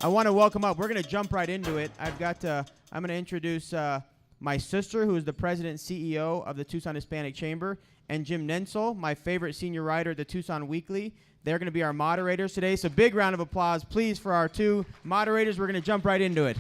I want to welcome up. We're going to jump right into it. I'm going to introduce my sister, who is the president and CEO of the Tucson Hispanic Chamber, and Jim Nensel, my favorite senior writer at the Tucson Weekly. They're going to be our moderators today. So big round of applause, please, for our two moderators. We're going to jump right into it.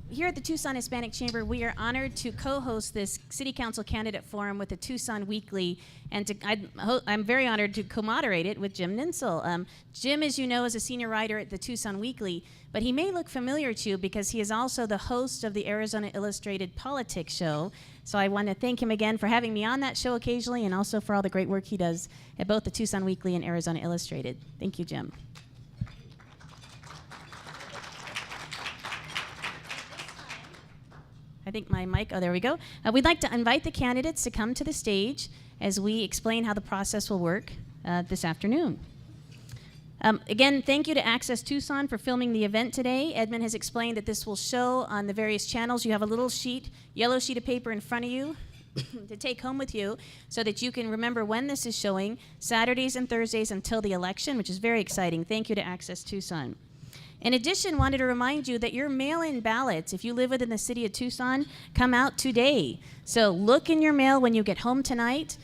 Here at the Tucson Hispanic Chamber, we are honored to co-host this City Council Candidate Forum with the Tucson Weekly, and I'm very honored to co-moderate it with Jim Nensel. Jim, as you know, is a senior writer at the Tucson Weekly, but he may look familiar to you because he is also the host of the Arizona Illustrated Politics Show. So I want to thank him again for having me on that show occasionally, and also for all the great work he does at both the Tucson Weekly and Arizona Illustrated. Thank you, Jim. I think my mic, oh, there we go. We'd like to invite the candidates to come to the stage as we explain how the process will work this afternoon. Again, thank you to Access Tucson for filming the event today. Edmund has explained that this will show on the various channels. You have a little yellow sheet of paper in front of you to take home with you so that you can remember when this is showing, Saturdays and Thursdays until the election, which is very exciting. Thank you to Access Tucson. In addition, wanted to remind you that your mail-in ballots, if you live within the city of Tucson, come out today. So look in your mail when you get home tonight.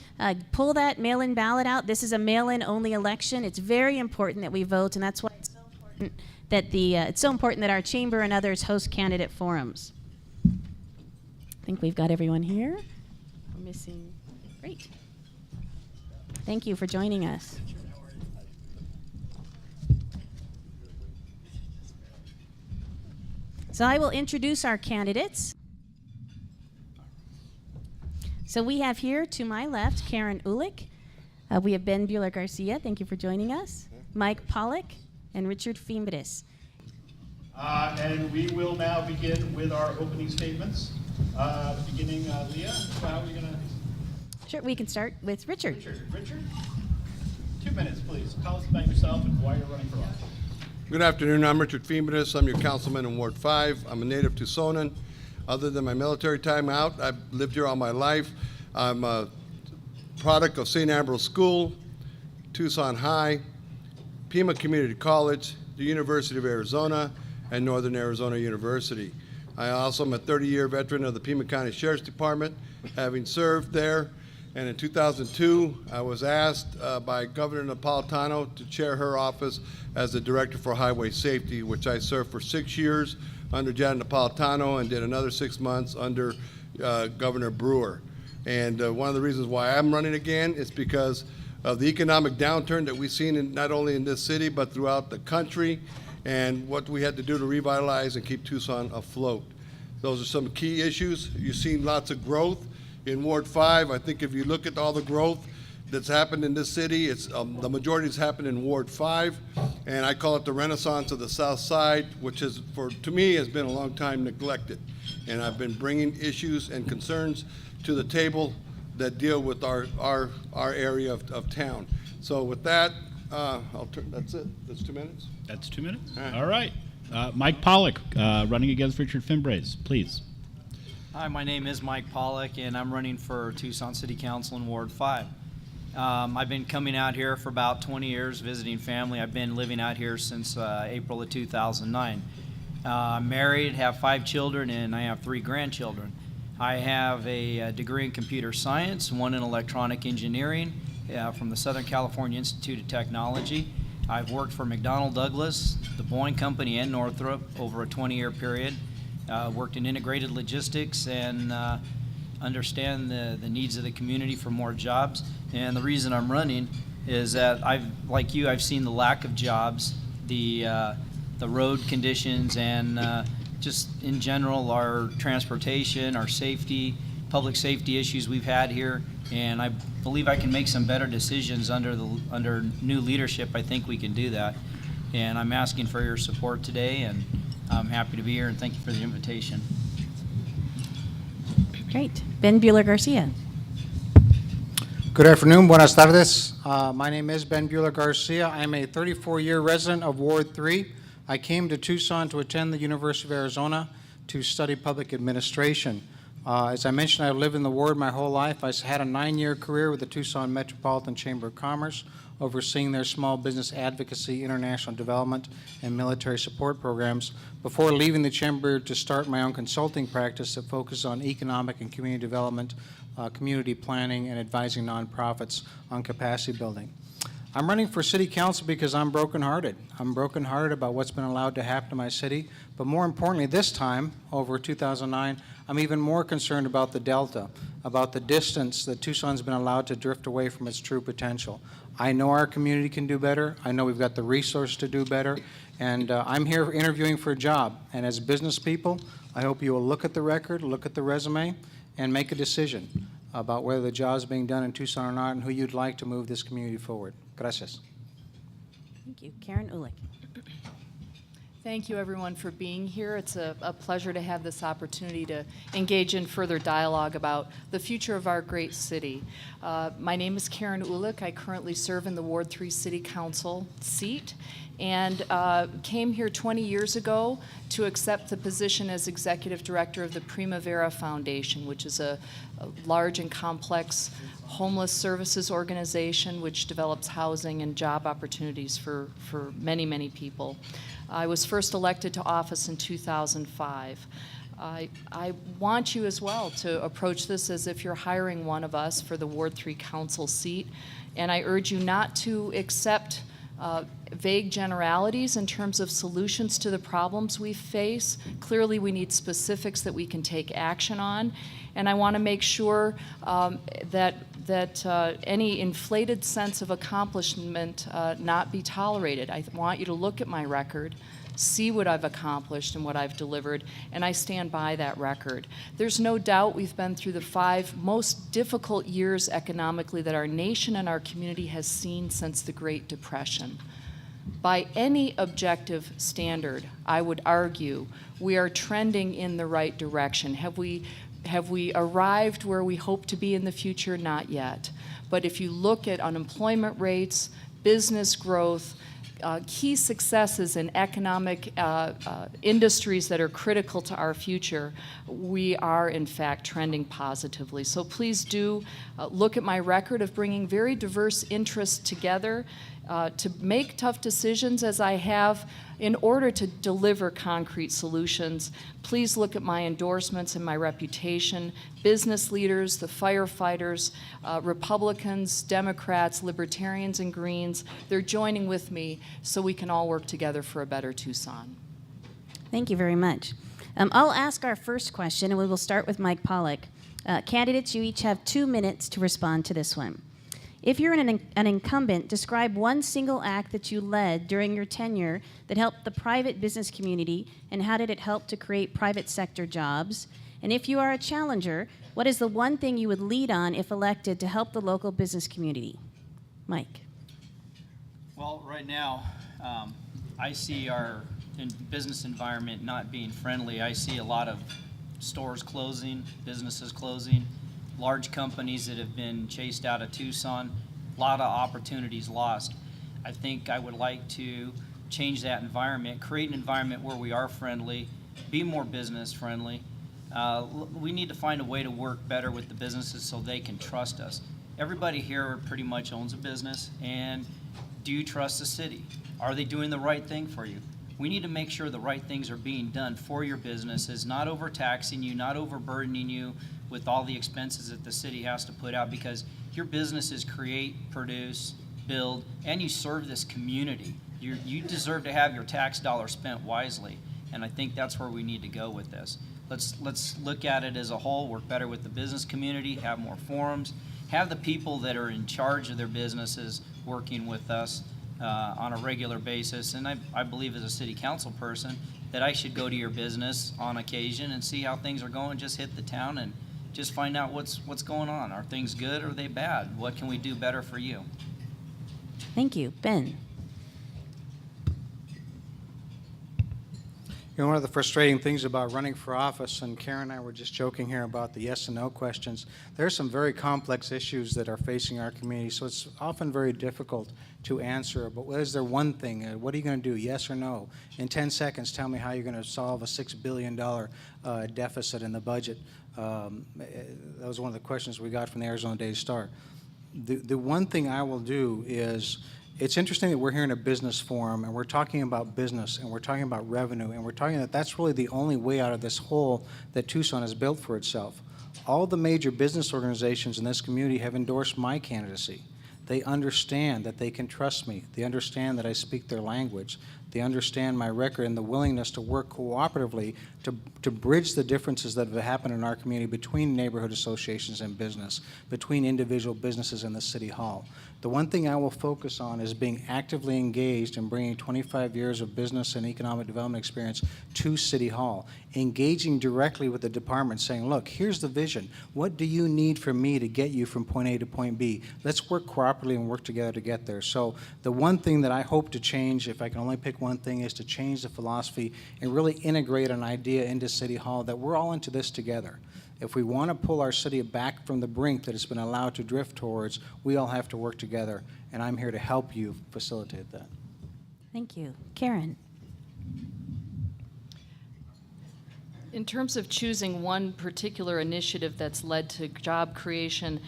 Pull that mail-in ballot out. This is a mail-in only election. It's very important that we vote, and that's why it's so important that our chamber and others host candidate forums. I think we've got everyone here. We're missing. Great. Thank you for joining us. So I will introduce our candidates. So we have here to my left, Karin Uhlich. We have Ben Buehler-Garcia. Thank you for joining us. Mike Polak and Richard Fimbres. And we will now begin with our opening statements. Beginning, Leah, how are we going to? Sure, we can start with Richard. Richard? 2 minutes, please. Tell us about yourself and why you're running for office. Good afternoon. I'm Richard Fimbres. I'm your councilman in Ward 5. I'm a native Tucsonan. Other than my military time out, I've lived here all my life. I'm a product of St. Ambrose School, Tucson High, Pima Community College, the University of Arizona, and Northern Arizona University. I also am a 30-year veteran of the Pima County Sheriff's Department, having served there. And in 2002, I was asked by Governor Napolitano to chair her office as the Director for Highway Safety, which I served for 6 years under Janet Napolitano and did another 6 months under Governor Brewer. And one of the reasons why I'm running again is because of the economic downturn that we've seen not only in this city, but throughout the country, and what we had to do to revitalize and keep Tucson afloat. Those are some key issues. You've seen lots of growth. In Ward 5, I think if you look at all the growth that's happened in this city, it's the majority has happened in Ward 5, and I call it the renaissance of the South Side, which is, to me, has been a long time neglected. And I've been bringing issues and concerns to the table that deal with our area of town. So with that, that's it. That's 2 minutes. That's 2 minutes. All right. Mike Polak, running against Richard Fimbres, please. Hi, my name is Mike Polak, and I'm running for Tucson City Council in Ward 5. I've been coming out here for about 20 years, visiting family. I've been living out here since April of 2009. I'm married, have 5 children, and I have 3 grandchildren. I have a degree in computer science, one in electronic engineering from the Southern California Institute of Technology. I've worked for McDonnell Douglas, the Boeing Company, and Northrop over a 20-year period. Worked in integrated logistics and understand the needs of the community for more jobs. And the reason I'm running is that like you, I've seen the lack of jobs, the road conditions, and just in general our transportation, our safety, public safety issues we've had here. And I believe I can make some better decisions under new leadership. I think we can do that. And I'm asking for your support today, and I'm happy to be here, and thank you for the invitation. Great. Ben Buehler-Garcia. Good afternoon. Buenas tardes. My name is Ben Buehler-Garcia. I am a 34-year resident of Ward 3. I came to Tucson to attend the University of Arizona to study public administration. As I mentioned, I've lived in the ward my whole life. I had a 9-year career with the Tucson Metropolitan Chamber of Commerce, overseeing their small business advocacy, international development, and military support programs before leaving the chamber to start my own consulting practice that focuses on economic and community development, community planning, and advising nonprofits on capacity building. I'm running for city council because I'm brokenhearted. I'm brokenhearted about what's been allowed to happen to my city, but more importantly, this time, over 2009, I'm even more concerned about the delta, about the distance that Tucson's been allowed to drift away from its true potential. I know our community can do better. I know we've got the resources to do better, and I'm here interviewing for a job. And as business people, I hope you will look at the record, look at the resume, and make a decision about whether the job is being done in Tucson or not and who you'd like to move this community forward. Gracias. Thank you. Karin Uhlich. Thank you, everyone, for being here. It's a pleasure to have this opportunity to engage in further dialogue about the future of our great city. My name is Karin Uhlich. I currently serve in the Ward 3 City Council seat and came here 20 years ago to accept the position as Executive Director of the Primavera Foundation, which is a large and complex homeless services organization which develops housing and job opportunities for many, many people. I was first elected to office in 2005. I want you as well to approach this as if you're hiring one of us for the Ward 3 Council seat, and I urge you not to accept vague generalities in terms of solutions to the problems we face. Clearly, we need specifics that we can take action on, and I want to make sure that any inflated sense of accomplishment not be tolerated. I want you to look at my record, see what I've accomplished and what I've delivered, and I stand by that record. There's no doubt we've been through the 5 most difficult years economically that our nation and our community has seen since the Great Depression. By any objective standard, I would argue we are trending in the right direction. Have we arrived where we hope to be in the future? Not yet. But if you look at unemployment rates, business growth, key successes in economic industries that are critical to our future, we are in fact trending positively. So please do look at my record of bringing very diverse interests together to make tough decisions as I have in order to deliver concrete solutions. Please look at my endorsements and my reputation. Business leaders, the firefighters, Republicans, Democrats, Libertarians, and Greens, they're joining with me so we can all work together for a better Tucson. Thank you very much. I'll ask our first question, and we will start with Mike Polak. Candidates, you each have 2 minutes to respond to this one. If you're an incumbent, describe one single act that you led during your tenure that helped the private business community, and how did it help to create private sector jobs? And if you are a challenger, what is the one thing you would lead on if elected to help the local business community? Mike. Well, right now, I see our business environment not being friendly. I see a lot of stores closing, businesses closing, large companies that have been chased out of Tucson, a lot of opportunities lost. I think I would like to change that environment, create an environment where we are friendly, be more business friendly. We need to find a way to work better with the businesses so they can trust us. Everybody here pretty much owns a business, and do you trust the city? Are they doing the right thing for you? We need to make sure the right things are being done for your businesses, not overtaxing you, not overburdening you with all the expenses that the city has to put out, because your businesses create, produce, build, and you serve this community. You deserve to have your tax dollars spent wisely, and I think that's where we need to go with this. Let's look at it as a whole, work better with the business community, have more forums, have the people that are in charge of their businesses working with us on a regular basis. And I believe as a city council person that I should go to your business on occasion and see how things are going, just hit the town and just find out what's going on. Are things good or are they bad? What can we do better for you? Thank you. Ben. You know, one of the frustrating things about running for office, and Karin and I were just joking here about the yes and no questions, there are some very complex issues that are facing our community, so it's often very difficult to answer. But what is there one thing? What are you going to do, yes or no? In 10 seconds, tell me how you're going to solve a $6 billion deficit in the budget. That was one of the questions we got from the Arizona Daily Star. The one thing I will do is, it's interesting that we're here in a business forum and we're talking about business and we're talking about revenue and we're talking that that's really the only way out of this hole that Tucson has built for itself. All the major business organizations in this community have endorsed my candidacy. They understand that they can trust me. They understand that I speak their language. They understand my record and the willingness to work cooperatively to bridge the differences that have happened in our community between neighborhood associations and business, between individual businesses and the City Hall. The one thing I will focus on is being actively engaged in bringing 25 years of business and economic development experience to City Hall, engaging directly with the department, saying, look, here's the vision. What do you need from me to get you from point A to point B? Let's work cooperatively and work together to get there. So the one thing that I hope to change, if I can only pick one thing, is to change the philosophy and really integrate an idea into City Hall that we're all into this together. If we want to pull our city back from the brink that it's been allowed to drift towards, we all have to work together, and I'm here to help you facilitate that. Thank you. Karin. In terms of choosing one particular initiative that's led to job creation,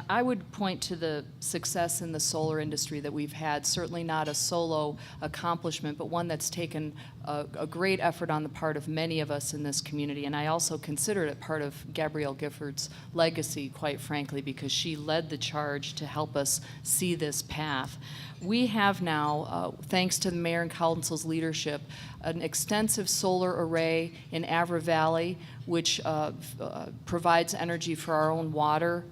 I would point to the success in the solar industry that we've had. Certainly not a solo accomplishment, but one that's taken a great effort on the part of many of us in this community. And I also consider it part of Gabrielle Gifford's legacy, quite frankly, because she led the charge to help us see this path. We have now, thanks to the mayor and council's leadership, an extensive solar array in Avra Valley, which provides energy for our own water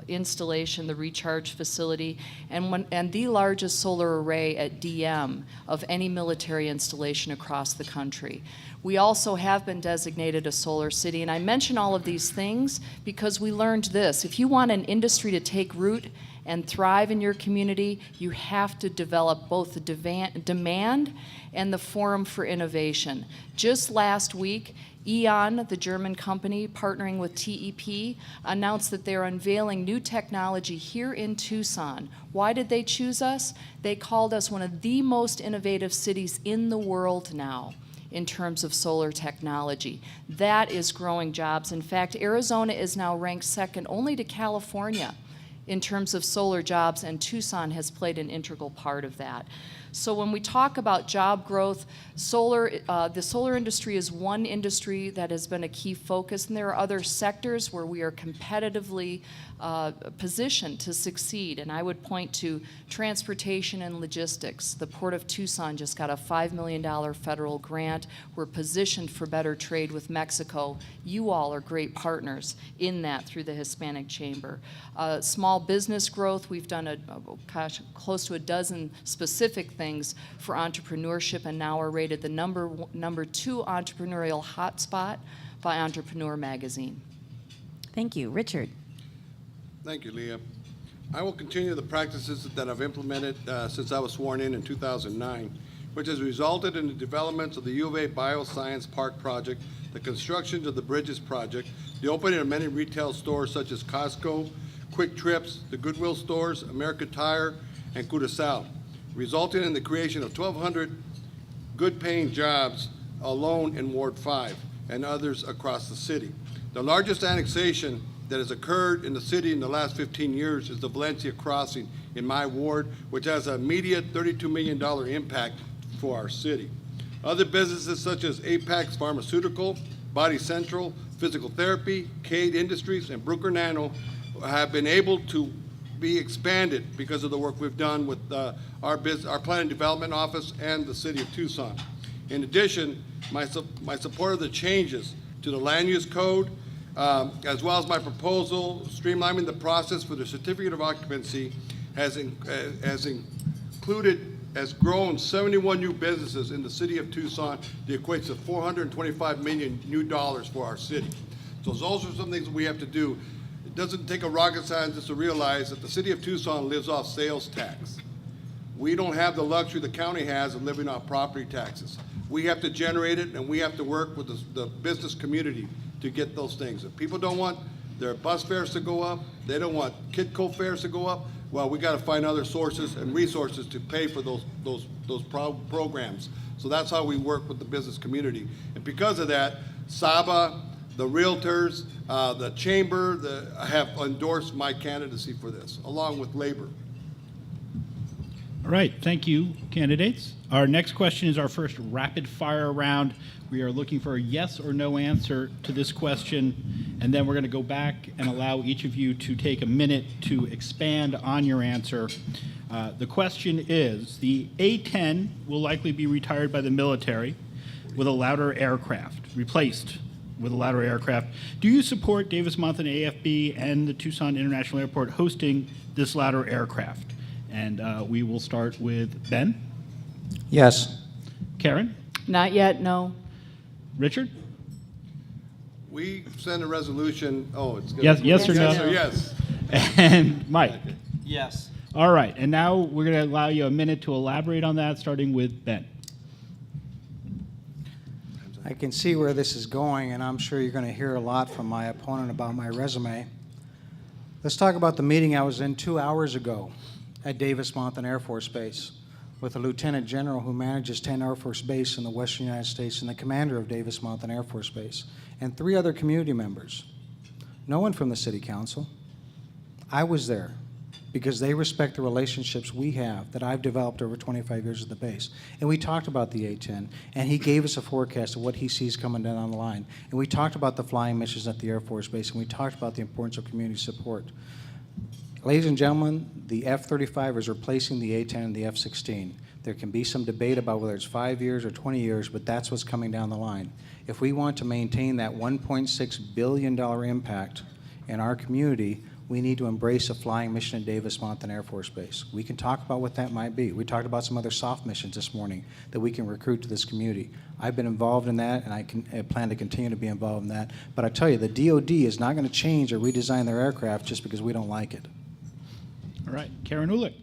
installation, the recharge facility, and the largest solar array at DM of any military installation across the country. We also have been designated a solar city, and I mention all of these things because we learned this. If you want an industry to take root and thrive in your community, you have to develop both the demand and the forum for innovation. Just last week, E.ON, the German company, partnering with TEP, announced that they're unveiling new technology here in Tucson. Why did they choose us? They called us one of the most innovative cities in the world now in terms of solar technology. That is growing jobs. In fact, Arizona is now ranked second only to California in terms of solar jobs, and Tucson has played an integral part of that. So when we talk about job growth, the solar industry is one industry that has been a key focus, and there are other sectors where we are competitively positioned to succeed. And I would point to transportation and logistics. The Port of Tucson just got a $5 million federal grant. We're positioned for better trade with Mexico. You all are great partners in that through the Hispanic Chamber. Small business growth, we've done close to a dozen specific things for entrepreneurship, and now are rated the number 2 entrepreneurial hotspot by Entrepreneur Magazine. Thank you. Richard. Thank you, Leah. I will continue the practices that I've implemented since I was sworn in 2009, which has resulted in the developments of the U of A Bioscience Park project, the construction of the Bridges project, the opening of many retail stores such as Costco, Quick Trips, the Goodwill stores, American Tire, and Curaçao, resulting in the creation of 1,200 good-paying jobs alone in Ward 5 and others across the city. The largest annexation that has occurred in the city in the last 15 years is the Valencia Crossing in my ward, which has an immediate $32 million impact for our city. Other businesses such as Apex Pharmaceutical, Body Central, Physical Therapy, Cade Industries, and Bruker Nano have been able to be expanded because of the work we've done with our Planning Development Office and the City of Tucson. In addition, my support of the changes to the Land Use Code, as well as my proposal streamlining the process for the Certificate of Occupancy has grown 71 new businesses in the City of Tucson. That equates to $425 million new dollars for our city. So those are some things we have to do. It doesn't take a rocket scientist to realize that the City of Tucson lives off sales tax. We don't have the luxury the county has of living off property taxes. We have to generate it, and we have to work with the business community to get those things. If people don't want their bus fares to go up, they don't want Kidco fares to go up, well, we got to find other sources and resources to pay for those programs. So that's how we work with the business community. And because of that, SABA, the realtors, the chamber have endorsed my candidacy for this, along with labor. All right, thank you, candidates. Our next question is our first rapid fire round. We are looking for a yes or no answer to this question, and then we're going to go back and allow each of you to take a minute to expand on your answer. The question is, the A-10 will likely be retired by the military with a louder aircraft, replaced with a louder aircraft. Do you support Davis-Monthan AFB and the Tucson International Airport hosting this louder aircraft? And we will start with Ben. Yes. Karin? Not yet, no. Richard? We send a resolution, it's good. Yes or no? Yes or yes. And Mike? Yes. All right, and now we're going to allow you a minute to elaborate on that, starting with Ben. I can see where this is going, and I'm sure you're going to hear a lot from my opponent about my resume. Let's talk about the meeting I was in 2 hours ago at Davis-Monthan Air Force Base with a lieutenant general who manages 10 Air Force Base in the western United States and the commander of Davis-Monthan Air Force Base, and 3 other community members. No one from the city council. I was there because they respect the relationships we have that I've developed over 25 years at the base. And we talked about the A-10, and he gave us a forecast of what he sees coming down the line. And we talked about the flying missions at the Air Force Base, and we talked about the importance of community support. Ladies and gentlemen, the F-35 is replacing the A-10 and the F-16. There can be some debate about whether it's 5 years or 20 years, but that's what's coming down the line. If we want to maintain that $1.6 billion impact in our community, we need to embrace a flying mission at Davis-Monthan Air Force Base. We can talk about what that might be. We talked about some other soft missions this morning that we can recruit to this community. I've been involved in that, and I plan to continue to be involved in that. But I tell you, the DOD is not going to change or redesign their aircraft just because we don't like it. All right, Karin Uhlich.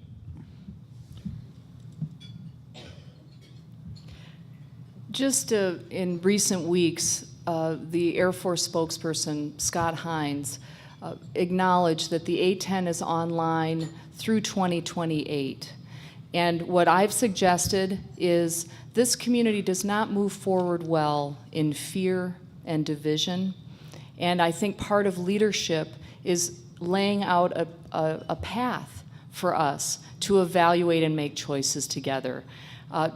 Just in recent weeks, the Air Force spokesperson, Scott Hines, acknowledged that the A-10 is online through 2028. And what I've suggested is this community does not move forward well in fear and division. And I think part of leadership is laying out a path for us to evaluate and make choices together.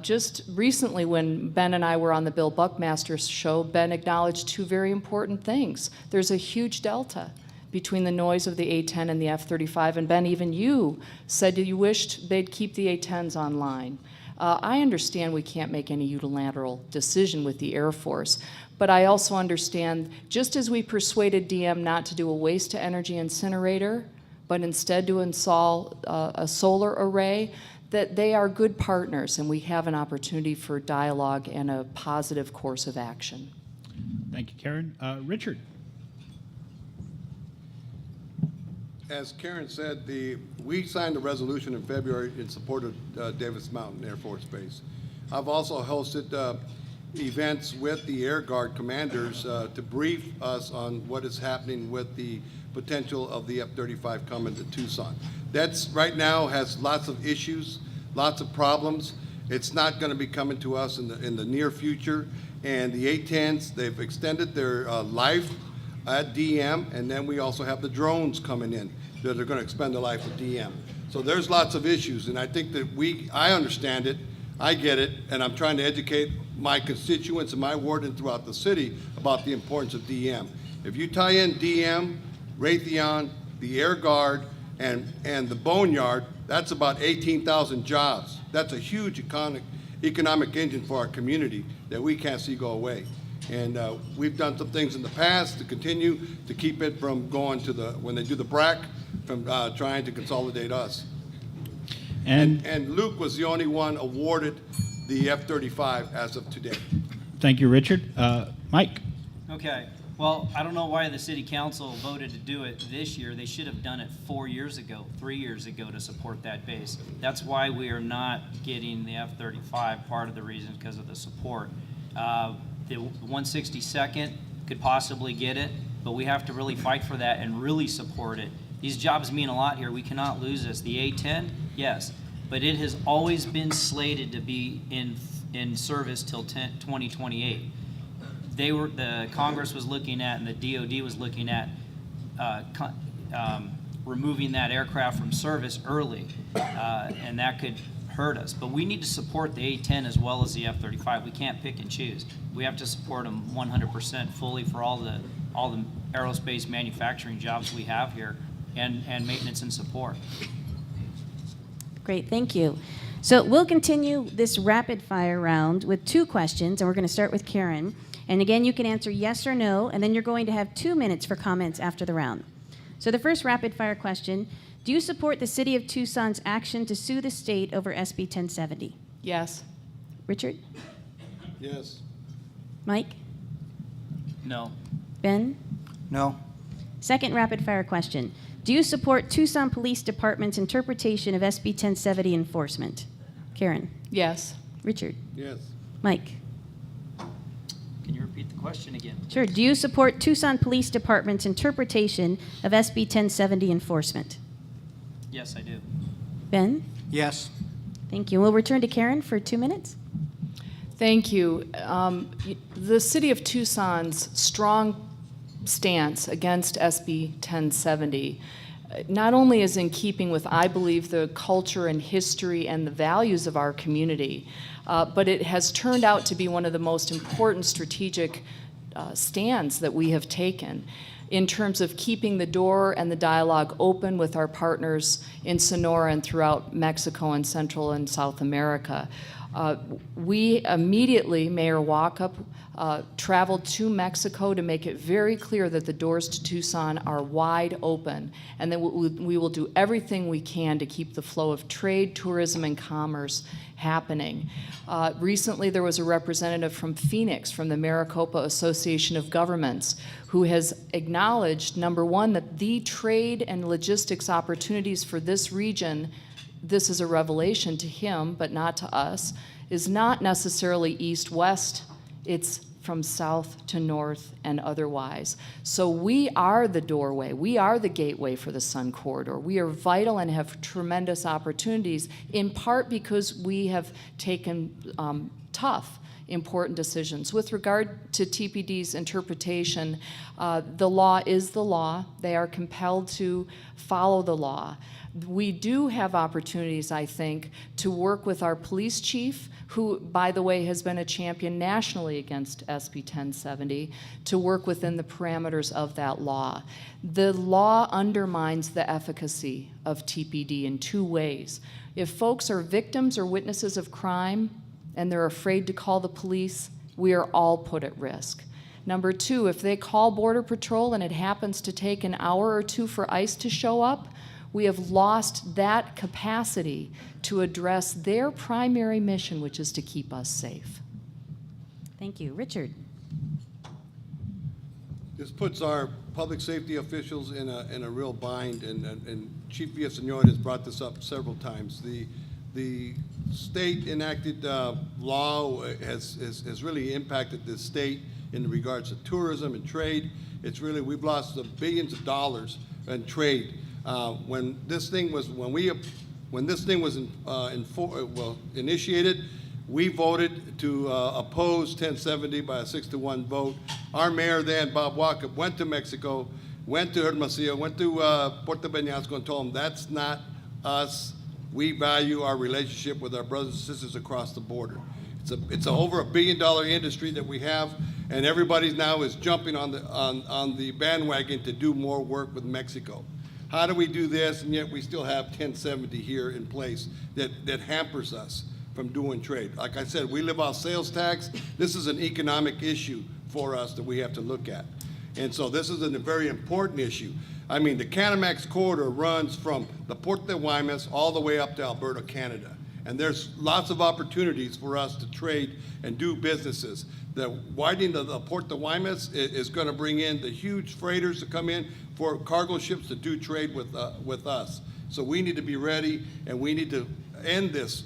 Just recently, when Ben and I were on the Bill Buckmaster show, Ben acknowledged 2 very important things. There's a huge delta between the noise of the A-10 and the F-35, and Ben, even you said that you wished they'd keep the A-10s online. I understand we can't make any unilateral decision with the Air Force, but I also understand, just as we persuaded DM not to do a waste-to-energy incinerator, but instead to install a solar array, that they are good partners, and we have an opportunity for dialogue and a positive course of action. Thank you, Karin. Richard. As Karin said, we signed a resolution in February in support of Davis-Monthan Air Force Base. I've also hosted events with the Air Guard commanders to brief us on what is happening with the potential of the F-35 coming to Tucson. That's right now has lots of issues, lots of problems. It's not going to be coming to us in the near future. And the A-10s, they've extended their life at DM, and then we also have the drones coming in that are going to expend the life of DM. So there's lots of issues, and I think that I understand it, I get it, and I'm trying to educate my constituents in my ward and throughout the city about the importance of DM. If you tie in DM, Raytheon, the Air Guard, and the Boneyard, that's about 18,000 jobs. That's a huge economic engine for our community that we can't see go away. And we've done some things in the past to continue to keep it from going to when they do the BRAC, from trying to consolidate us. And Luke was the only one awarded the F-35 as of today. Thank you, Richard. Mike. Okay. Well, I don't know why the city council voted to do it this year. They should have done it 4 years ago, 3 years ago to support that base. That's why we are not getting the F-35. Part of the reason is because of the support. The 162nd could possibly get it, but we have to really fight for that and really support it. These jobs mean a lot here. We cannot lose this. The A-10, yes, but it has always been slated to be in service till 2028. The Congress was looking at and the DOD was looking at removing that aircraft from service early, and that could hurt us. But we need to support the A-10 as well as the F-35. We can't pick and choose. We have to support them 100% fully for all the aerospace manufacturing jobs we have here, and maintenance and support. Great, thank you. So we'll continue this rapid fire round with 2 questions, and we're going to start with Karin. And again, you can answer yes or no, and then you're going to have 2 minutes for comments after the round. So the first rapid fire question, do you support the City of Tucson's action to sue the state over SB 1070? Yes. Richard? Yes. Mike? No. Ben? No. Second rapid fire question, do you support Tucson Police Department's interpretation of SB 1070 enforcement? Karin? Yes. Richard? Yes. Mike? Can you repeat the question again? Sure. Do you support Tucson Police Department's interpretation of SB 1070 enforcement? Yes, I do. Ben? Yes. Thank you. We'll return to Karin for 2 minutes. Thank you. The City of Tucson's strong stance against SB 1070 not only is in keeping with, I believe, the culture and history and the values of our community, but it has turned out to be one of the most important strategic stands that we have taken in terms of keeping the door and the dialogue open with our partners in Sonora and throughout Mexico and Central and South America. We immediately, Mayor Walkup, traveled to Mexico to make it very clear that the doors to Tucson are wide open, and that we will do everything we can to keep the flow of trade, tourism, and commerce happening. Recently, there was a representative from Phoenix, from the Maricopa Association of Governments, who has acknowledged, number one, that the trade and logistics opportunities for this region, this is a revelation to him, but not to us, is not necessarily east-west, it's from south to north and otherwise. So we are the doorway, we are the gateway for the Sun Corridor. We are vital and have tremendous opportunities, in part because we have taken tough, important decisions. With regard to TPD's interpretation, the law is the law. They are compelled to follow the law. We do have opportunities, I think, to work with our police chief, who, by the way, has been a champion nationally against SB 1070, to work within the parameters of that law. The law undermines the efficacy of TPD in 2 ways. If folks are victims or witnesses of crime and they're afraid to call the police, we are all put at risk. Number 2, if they call Border Patrol and it happens to take an hour or 2 for ICE to show up, we have lost that capacity to address their primary mission, which is to keep us safe. Thank you. Richard? This puts our public safety officials in a real bind, and Chief Villaseñor has brought this up several times. The state enacted law has really impacted the state in regards to tourism and trade. It's really, we've lost billions of dollars in trade. When this thing was initiated, we voted to oppose 1070 by a 6-1 vote. Our mayor then, Bob Walkup, went to Mexico, went to Hermosillo, went to Puerto Peñasco, and told them that's not us. We value our relationship with our brothers and sisters across the border. It's over $1 billion industry that we have, and everybody now is jumping on the bandwagon to do more work with Mexico. How do we do this, and yet we still have 1070 here in place that hampers us from doing trade? Like I said, we live off sales tax. This is an economic issue for us that we have to look at. And so this is a very important issue. I mean, the Canamax corridor runs from the Port de Guaymas all the way up to Alberta, Canada. And there's lots of opportunities for us to trade and do businesses. The widening of the Port de Guaymas is going to bring in the huge freighters to come in for cargo ships to do trade with us. So we need to be ready, and we need to end this.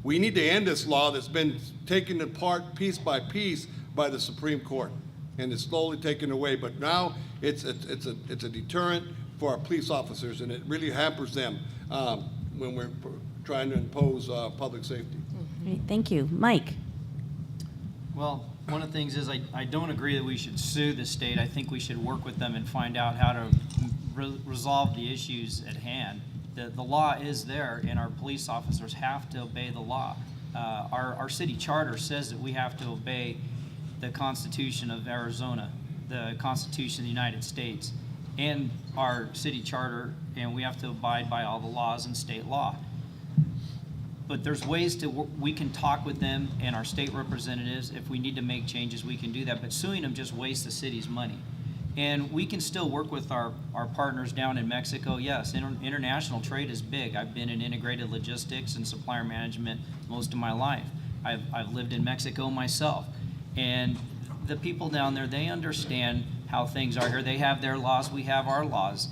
We need to end this law that's been taken apart piece by piece by the Supreme Court, and it's slowly taken away. But now it's a deterrent for our police officers, and it really hampers them when we're trying to impose public safety. Great, thank you. Mike? Well, one of the things is I don't agree that we should sue the state. I think we should work with them and find out how to resolve the issues at hand. The law is there, and our police officers have to obey the law. Our city charter says that we have to obey the Constitution of Arizona, the Constitution of the United States, and our city charter, and we have to abide by all the laws and state law. But there's ways we can talk with them and our state representatives. If we need to make changes, we can do that. But suing them just wastes the city's money. And we can still work with our partners down in Mexico. Yes, international trade is big. I've been in integrated logistics and supplier management most of my life. I've lived in Mexico myself. And the people down there, they understand how things are here. They have their laws, we have our laws.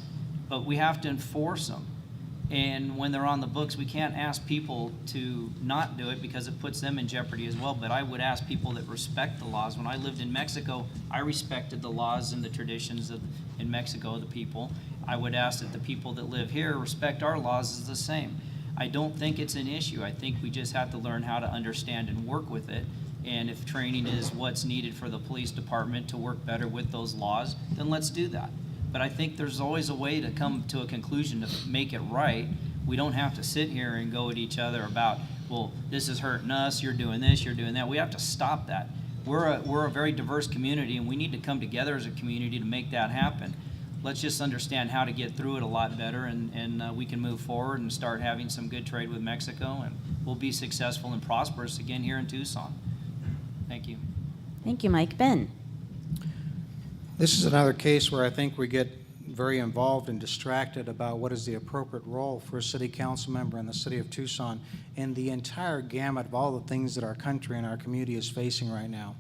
But we have to enforce them. And when they're on the books, we can't ask people to not do it because it puts them in jeopardy as well. But I would ask people that respect the laws. When I lived in Mexico, I respected the laws and the traditions in Mexico, the people. I would ask that the people that live here respect our laws as the same. I don't think it's an issue. I think we just have to learn how to understand and work with it. And if training is what's needed for the police department to work better with those laws, then let's do that. But I think there's always a way to come to a conclusion to make it right. We don't have to sit here and go at each other about, well, this is hurting us, you're doing this, you're doing that. We have to stop that. We're a very diverse community, and we need to come together as a community to make that happen. Let's just understand how to get through it a lot better, and we can move forward and start having some good trade with Mexico, and we'll be successful and prosperous again here in Tucson. Thank you. Thank you, Mike. Ben? This is another case where I think we get very involved and distracted about what is the appropriate role for a city council member in the city of Tucson and the entire gamut of all the things that our country and our community is facing right now.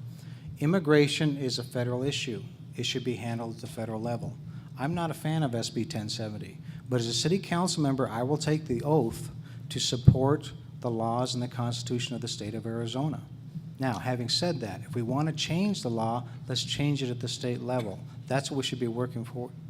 Immigration is a federal issue. It should be handled at the federal level. I'm not a fan of SB 1070, but as a city council member, I will take the oath to support the laws and the Constitution of the state of Arizona. Now, having said that, if we want to change the law, let's change it at the state level. That's what we should be working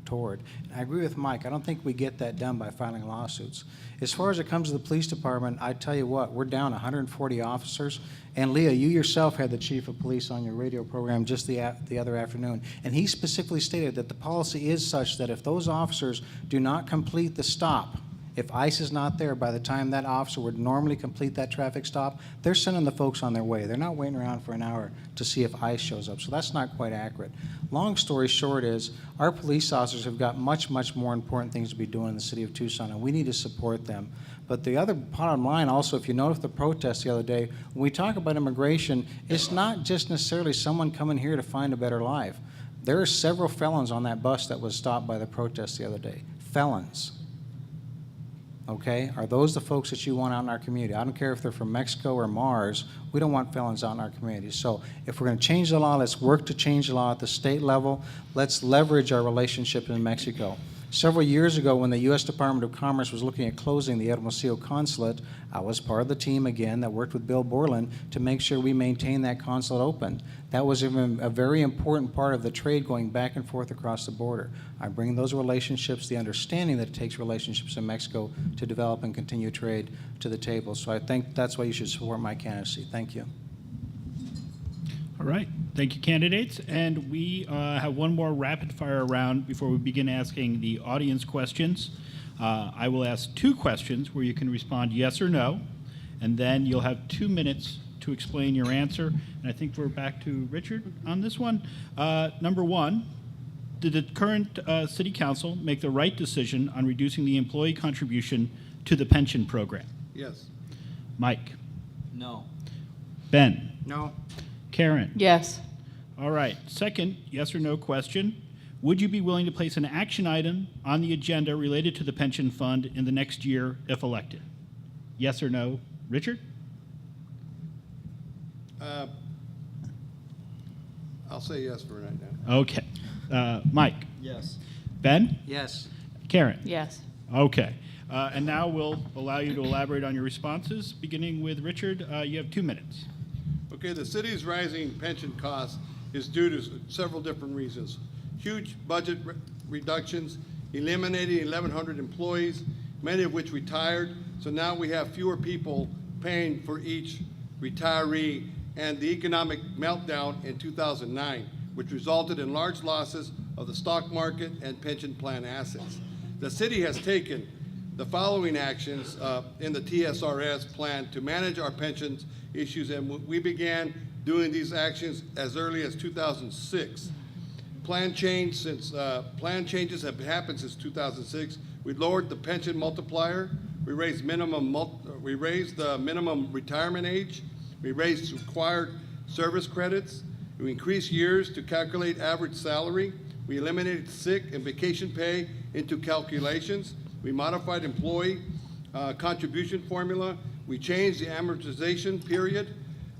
toward. And I agree with Mike. I don't think we get that done by filing lawsuits. As far as it comes to the police department, I tell you what, we're down 140 officers. And Leah, you yourself had the chief of police on your radio program just the other afternoon. And he specifically stated that the policy is such that if those officers do not complete the stop, if ICE is not there by the time that officer would normally complete that traffic stop, they're sending the folks on their way. They're not waiting around for an hour to see if ICE shows up. So that's not quite accurate. Long story short is our police officers have got much, much more important things to be doing in the city of Tucson, and we need to support them. But the other bottom line also, if you notice the protest the other day, when we talk about immigration, it's not just necessarily someone coming here to find a better life. There are several felons on that bus that was stopped by the protest the other day. Felons. Okay? Are those the folks that you want out in our community? I don't care if they're from Mexico or Mars. We don't want felons out in our community. So if we're going to change the law, let's work to change the law at the state level. Let's leverage our relationship in Mexico. Several years ago, when the U.S. Department of Commerce was looking at closing the Hermosillo consulate, I was part of the team again that worked with Bill Borland to make sure we maintain that consulate open. That was a very important part of the trade going back and forth across the border. I bring those relationships, the understanding that it takes relationships in Mexico to develop and continue trade to the table. So I think that's why you should support my candidacy. Thank you. All right. Thank you, candidates. And we have one more rapid fire round before we begin asking the audience questions. I will ask 2 questions where you can respond yes or no, and then you'll have 2 minutes to explain your answer. And I think we're back to Richard on this one. Number 1, did the current city council make the right decision on reducing the employee contribution to the pension program? Yes. Mike? No. Ben? No. Karin? Yes. All right. Second, yes or no question. Would you be willing to place an action item on the agenda related to the pension fund in the next year if elected? Yes or no, Richard? I'll say yes for right now. Okay. Mike? Yes. Ben? Yes. Karen? Yes. Okay. And now we'll allow you to elaborate on your responses, beginning with Richard. You have 2 minutes. Okay, the city's rising pension cost is due to several different reasons. Huge budget reductions, eliminating 1,100 employees, many of which retired. So now we have fewer people paying for each retiree, and the economic meltdown in 2009, which resulted in large losses of the stock market and pension plan assets. The city has taken the following actions in the TSRS plan to manage our pensions issues, and we began doing these actions as early as 2006. Plan changes have happened since 2006. We lowered the pension multiplier. We raised the minimum retirement age. We raised required service credits. We increased years to calculate average salary. We eliminated sick and vacation pay into calculations. We modified employee contribution formula. We changed the amortization period,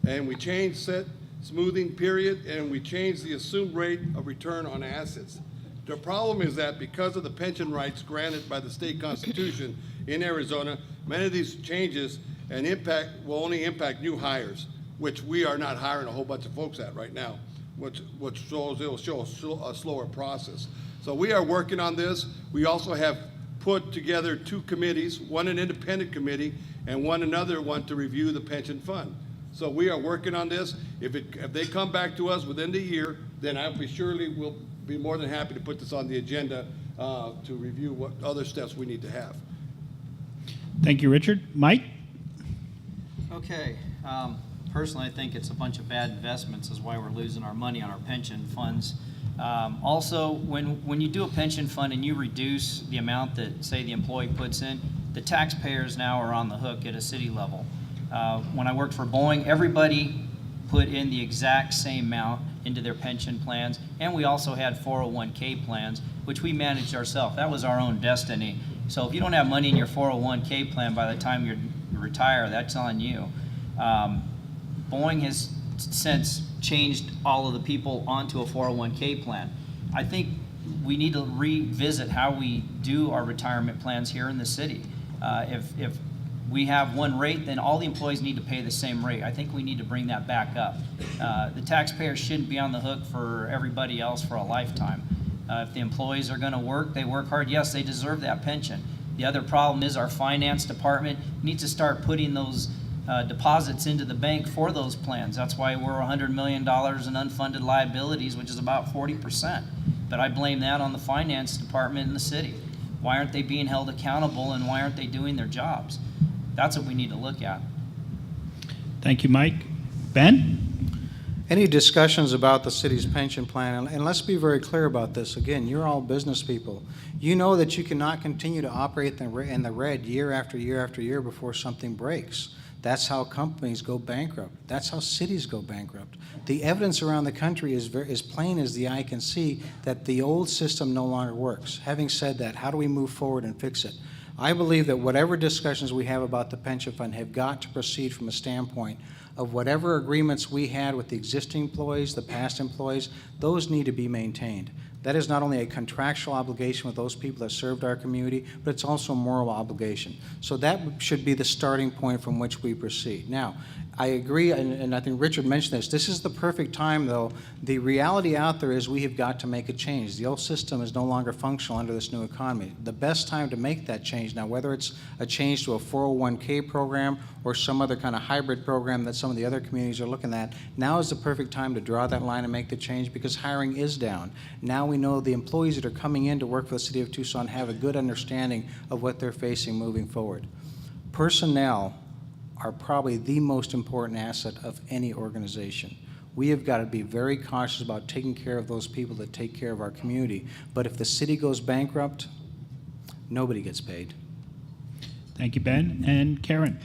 and we changed set smoothing period, and we changed the assumed rate of return on assets. The problem is that because of the pension rights granted by the state constitution in Arizona, many of these changes will only impact new hires, which we are not hiring a whole bunch of folks at right now, which shows it'll show a slower process. So we are working on this. We also have put together 2 committees, one an independent committee and another one to review the pension fund. So we are working on this. If they come back to us within the year, then we'll be more than happy to put this on the agenda to review what other steps we need to have. Thank you, Richard. Mike? Okay. Personally, I think it's a bunch of bad investments is why we're losing our money on our pension funds. Also, when you do a pension fund and you reduce the amount that, say, the employee puts in, the taxpayers now are on the hook at a city level. When I worked for Boeing, everybody put in the exact same amount into their pension plans, and we also had 401k plans, which we managed ourselves. That was our own destiny. So if you don't have money in your 401k plan by the time you retire, that's on you. Boeing has since changed all of the people onto a 401k plan. I think we need to revisit how we do our retirement plans here in the city. If we have one rate, then all the employees need to pay the same rate. I think we need to bring that back up. The taxpayers shouldn't be on the hook for everybody else for a lifetime. If the employees are going to work, they work hard. Yes, they deserve that pension. The other problem is our finance department needs to start putting those deposits into the bank for those plans. That's why we're $100 million in unfunded liabilities, which is about 40%. But I blame that on the finance department in the city. Why aren't they being held accountable, and why aren't they doing their jobs? That's what we need to look at. Thank you, Mike. Ben? Any discussions about the city's pension plan, and let's be very clear about this. Again, you're all business people. You know that you cannot continue to operate in the red year after year after year before something breaks. That's how companies go bankrupt. That's how cities go bankrupt. The evidence around the country is as plain as the eye can see that the old system no longer works. Having said that, how do we move forward and fix it? I believe that whatever discussions we have about the pension fund have got to proceed from a standpoint of whatever agreements we had with the existing employees, the past employees, those need to be maintained. That is not only a contractual obligation with those people that served our community, but it's also a moral obligation. So that should be the starting point from which we proceed. Now, I agree, and I think Richard mentioned this. This is the perfect time, though. The reality out there is we have got to make a change. The old system is no longer functional under this new economy. The best time to make that change now, whether it's a change to a 401k program or some other kind of hybrid program that some of the other communities are looking at, now is the perfect time to draw that line and make the change because hiring is down. Now we know the employees that are coming in to work for the City of Tucson have a good understanding of what they're facing moving forward. Personnel are probably the most important asset of any organization. We have got to be very cautious about taking care of those people that take care of our community. But if the city goes bankrupt, nobody gets paid. Thank you, Ben. And Karin?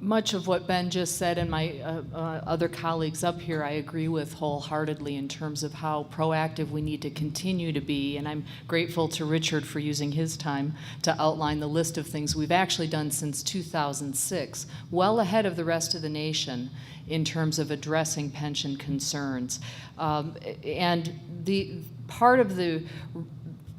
Much of what Ben just said and my other colleagues up here, I agree with wholeheartedly in terms of how proactive we need to continue to be. And I'm grateful to Richard for using his time to outline the list of things we've actually done since 2006, well ahead of the rest of the nation in terms of addressing pension concerns. And the part of the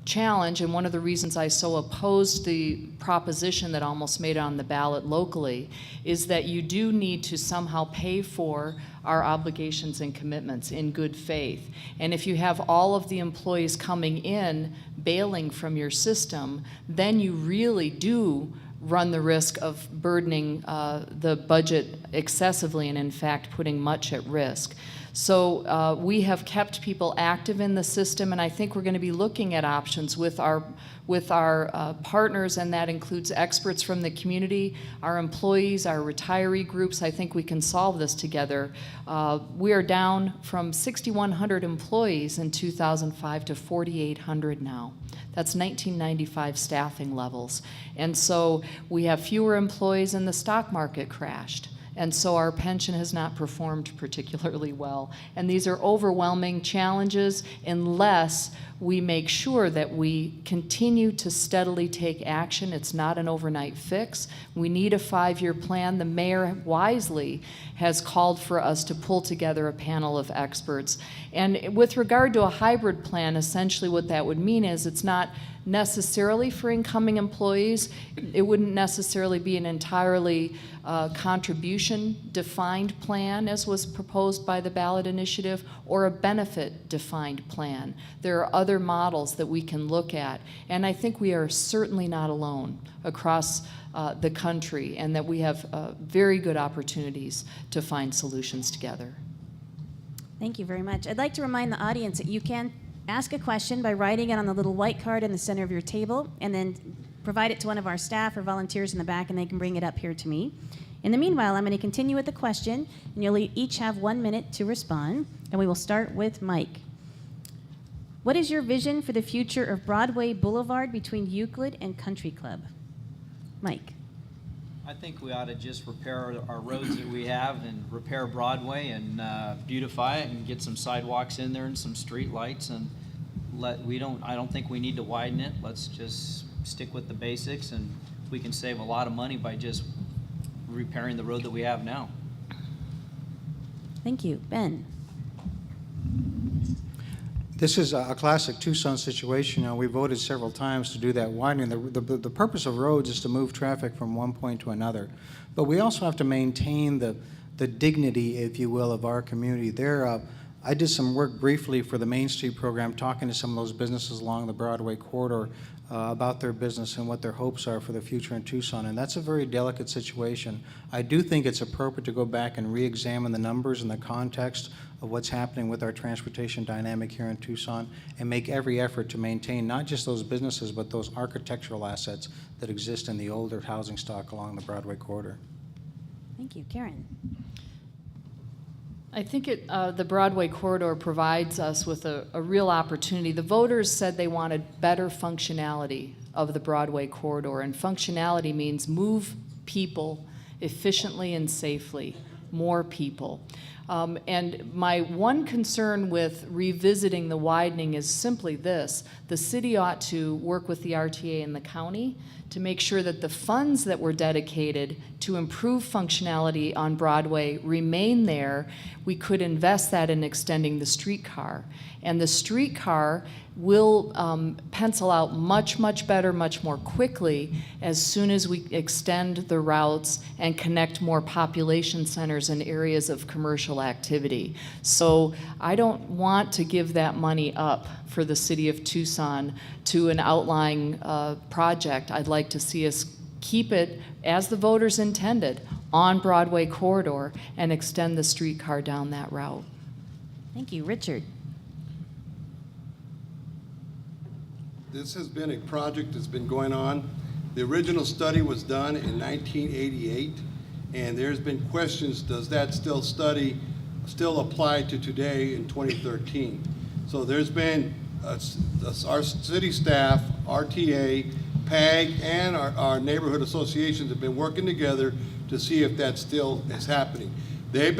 challenge, and one of the reasons I so opposed the proposition that almost made it on the ballot locally, is that you do need to somehow pay for our obligations and commitments in good faith. And if you have all of the employees coming in bailing from your system, then you really do run the risk of burdening the budget excessively and in fact putting much at risk. So we have kept people active in the system, and I think we're going to be looking at options with our partners, and that includes experts from the community, our employees, our retiree groups. I think we can solve this together. We are down from 6,100 employees in 2005 to 4,800 now. That's 1995 staffing levels. And so we have fewer employees, and the stock market crashed. And so our pension has not performed particularly well. And these are overwhelming challenges unless we make sure that we continue to steadily take action. It's not an overnight fix. We need a 5-year plan. The mayor wisely has called for us to pull together a panel of experts. And with regard to a hybrid plan, essentially what that would mean is it's not necessarily for incoming employees. It wouldn't necessarily be an entirely contribution-defined plan, as was proposed by the ballot initiative, or a benefit-defined plan. There are other models that we can look at, and I think we are certainly not alone across the country, and that we have very good opportunities to find solutions together. Thank you very much. I'd like to remind the audience that you can ask a question by writing it on the little white card in the center of your table, and then provide it to one of our staff or volunteers in the back, and they can bring it up here to me. In the meanwhile, I'm going to continue with the question, and you'll each have 1 minute to respond, and we will start with Mike. What is your vision for the future of Broadway Boulevard between Euclid and Country Club? Mike. I think we ought to just repair our roads that we have and repair Broadway and beautify it and get some sidewalks in there and some street lights, and I don't think we need to widen it. Let's just stick with the basics, and we can save a lot of money by just repairing the road that we have now. Thank you. Ben. This is a classic Tucson situation. We voted several times to do that widening. The purpose of roads is to move traffic from one point to another. But we also have to maintain the dignity, if you will, of our community. I did some work briefly for the Main Street program, talking to some of those businesses along the Broadway corridor about their business and what their hopes are for the future in Tucson, and that's a very delicate situation. I do think it's appropriate to go back and re-examine the numbers and the context of what's happening with our transportation dynamic here in Tucson, and make every effort to maintain not just those businesses, but those architectural assets that exist in the older housing stock along the Broadway corridor. Thank you. Karin. I think the Broadway corridor provides us with a real opportunity. The voters said they wanted better functionality of the Broadway corridor, and functionality means move people efficiently and safely, more people. And my one concern with revisiting the widening is simply this: the city ought to work with the RTA and the county to make sure that the funds that were dedicated to improve functionality on Broadway remain there. We could invest that in extending the streetcar. And the streetcar will pencil out much, much better, much more quickly as soon as we extend the routes and connect more population centers and areas of commercial activity. So I don't want to give that money up for the city of Tucson to an outlying project. I'd like to see us keep it, as the voters intended, on Broadway corridor and extend the streetcar down that route. Thank you. Richard. This has been a project that's been going on. The original study was done in 1988, and there's been questions, does that study still apply to today in 2013? So there's been our city staff, RTA, PAG and our neighborhood associations have been working together to see if that still is happening. They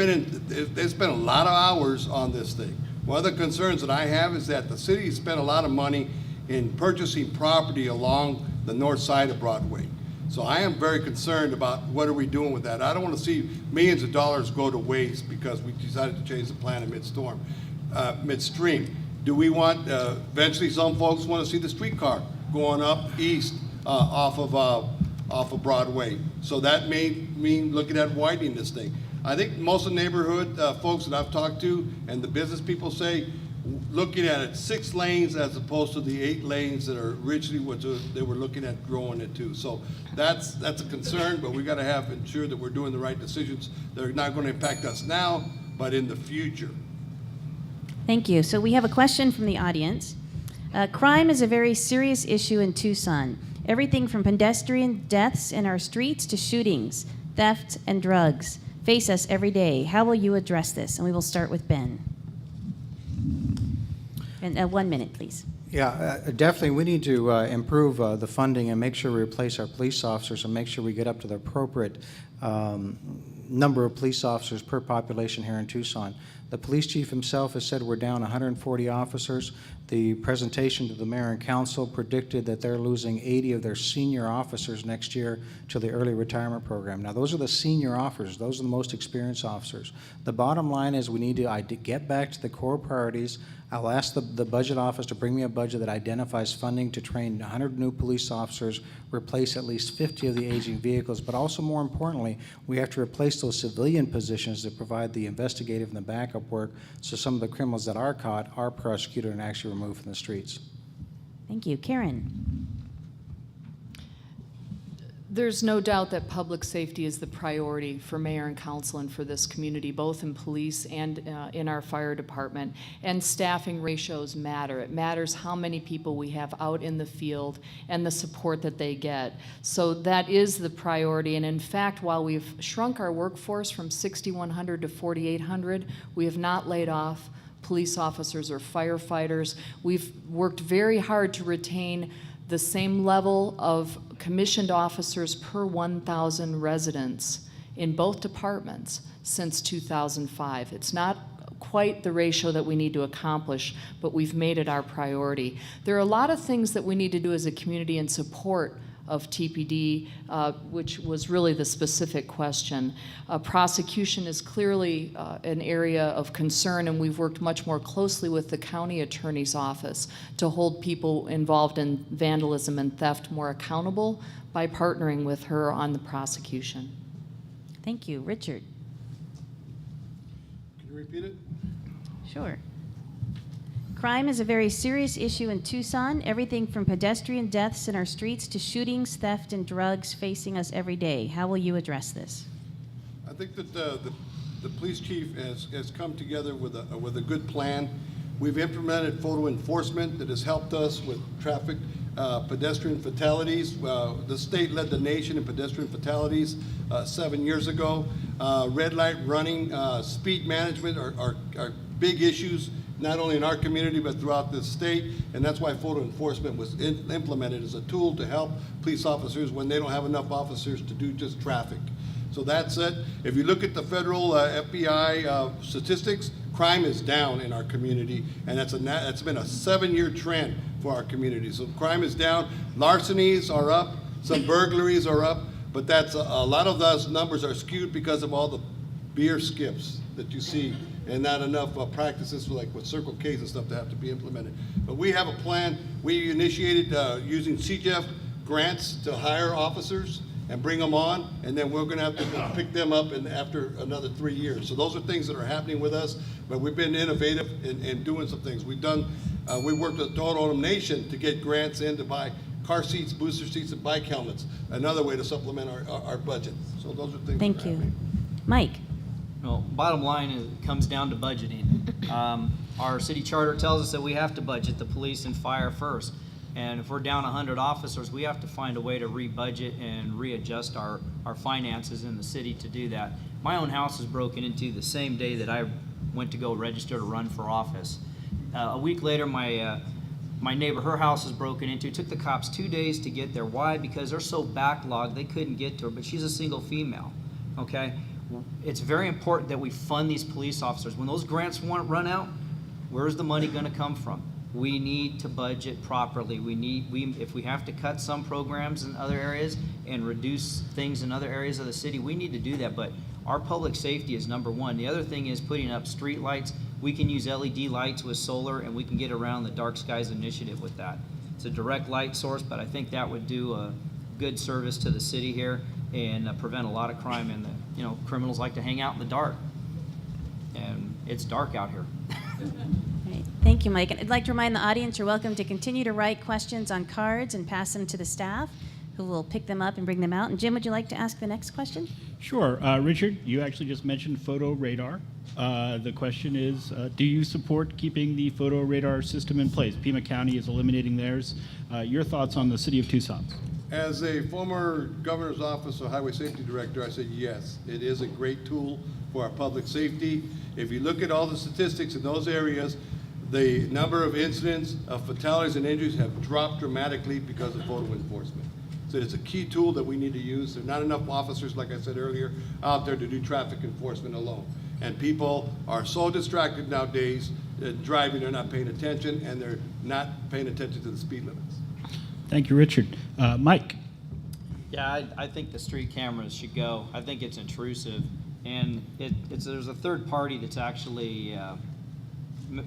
spent a lot of hours on this thing. One of the concerns that I have is that the city spent a lot of money in purchasing property along the north side of Broadway. So I am very concerned about what are we doing with that. I don't want to see millions of dollars go to waste because we decided to change the plan in midstream. Do we want, eventually some folks want to see the streetcar going up east off of Broadway. So that may mean looking at widening this thing. I think most of the neighborhood folks that I've talked to and the business people say, looking at it 6 lanes as opposed to the 8 lanes that are originally what they were looking at growing it to. So that's a concern, but we got to ensure that we're doing the right decisions that are not going to impact us now, but in the future. Thank you. So we have a question from the audience. Crime is a very serious issue in Tucson. Everything from pedestrian deaths in our streets to shootings, theft, and drugs face us every day. How will you address this? And we will start with Ben. And 1 minute, please. Yeah, definitely. We need to improve the funding and make sure we replace our police officers and make sure we get up to the appropriate number of police officers per population here in Tucson. The police chief himself has said we're down 140 officers. The presentation to the mayor and council predicted that they're losing 80 of their senior officers next year to the early retirement program. Now, those are the senior officers. Those are the most experienced officers. The bottom line is we need to get back to the core priorities. I'll ask the budget office to bring me a budget that identifies funding to train 100 new police officers, replace at least 50 of the aging vehicles, but also more importantly, we have to replace those civilian positions that provide the investigative and the backup work so some of the criminals that are caught are prosecuted and actually removed from the streets. Thank you. Karin. There's no doubt that public safety is the priority for mayor and council and for this community, both in police and in our fire department. And staffing ratios matter. It matters how many people we have out in the field and the support that they get. So that is the priority. And in fact, while we've shrunk our workforce from 6,100 to 4,800, we have not laid off police officers or firefighters. We've worked very hard to retain the same level of commissioned officers per 1,000 residents in both departments since 2005. It's not quite the ratio that we need to accomplish, but we've made it our priority. There are a lot of things that we need to do as a community in support of TPD, which was really the specific question. Prosecution is clearly an area of concern, and we've worked much more closely with the county attorney's office to hold people involved in vandalism and theft more accountable by partnering with her on the prosecution. Thank you. Richard. Can you repeat it? Sure. Crime is a very serious issue in Tucson. Everything from pedestrian deaths in our streets to shootings, theft, and drugs facing us every day. How will you address this? I think that the police chief has come together with a good plan. We've implemented photo enforcement that has helped us with traffic pedestrian fatalities. The state led the nation in pedestrian fatalities 7 years ago. Red light running, speed management are big issues, not only in our community, but throughout the state, and that's why photo enforcement was implemented as a tool to help police officers when they don't have enough officers to do just traffic. So that's it. If you look at the federal FBI statistics, crime is down in our community, and that's been a 7-year trend for our community. So crime is down, larcenies are up, some burglaries are up, but that's a lot of those numbers are skewed because of all the beer skips that you see, and not enough practices like with Circle Ks and stuff that have to be implemented. But we have a plan. We initiated using CJEF grants to hire officers and bring them on, and then we're going to have to pick them up after another 3 years. So those are things that are happening with us, but we've been innovative in doing some things. We worked with Total Nation to get grants in to buy car seats, booster seats, and bike helmets, another way to supplement our budget. So those are things Thank that are you. happening. Mike. Well, bottom line is, it comes down to budgeting. Our city charter tells us that we have to budget the police and fire first. And if we're down 100 officers, we have to find a way to re-budget and readjust our finances in the city to do that. My own house was broken into the same day that I went to go register to run for office. A week later, my My neighbor, her house is broken into. It took the cops 2 days to get there. Why? Because they're so backlogged, they couldn't get to her, but she's a single female, okay? It's very important that we fund these police officers. When those grants run out, where's the money gonna come from? We need to budget properly. If we have to cut some programs in other areas and reduce things in other areas of the city, we need to do that, but our public safety is number one. The other thing is putting up street lights. We can use LED lights with solar, and we can get around the Dark Skies Initiative with that. It's a direct light source, but I think that would do a good service to the city here and prevent a lot of crime. And criminals like to hang out in the dark, and it's dark out here. Right. Thank you, Mike. And I'd like to remind the audience you're welcome to continue to write questions on cards and pass them to the staff, who will pick them up and bring them out. And Jim, would you like to ask the next question? Sure. Richard, you actually just mentioned photo radar. The question is, do you support keeping the photo radar system in place? Pima County is eliminating theirs. Your thoughts on the city of Tucson? As a former governor's office or highway safety director, I say yes, it is a great tool for our public safety. If you look at all the statistics in those areas, the number of incidents of fatalities and injuries have dropped dramatically because of photo enforcement. So it's a key tool that we need to use. There are not enough officers, like I said earlier, out there to do traffic enforcement alone. And people are so distracted nowadays, driving, they're not paying attention, and they're not paying attention to the speed limits. Thank you, Richard. Mike? Yeah, I think the street cameras should go. I think it's intrusive, and there's a third party that's actually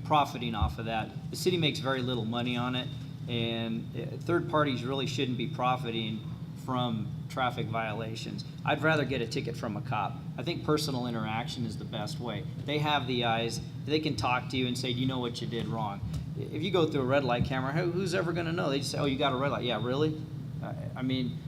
profiting off of that. The city makes very little money on it, and third parties really shouldn't be profiting from traffic violations. I'd rather get a ticket from a cop. I think personal interaction is the best way. They have the eyes. They can talk to you and say, do you know what you did wrong? If you go through a red light camera, who's ever going to know? They just say, oh, you got a red light. Yeah, really? I mean,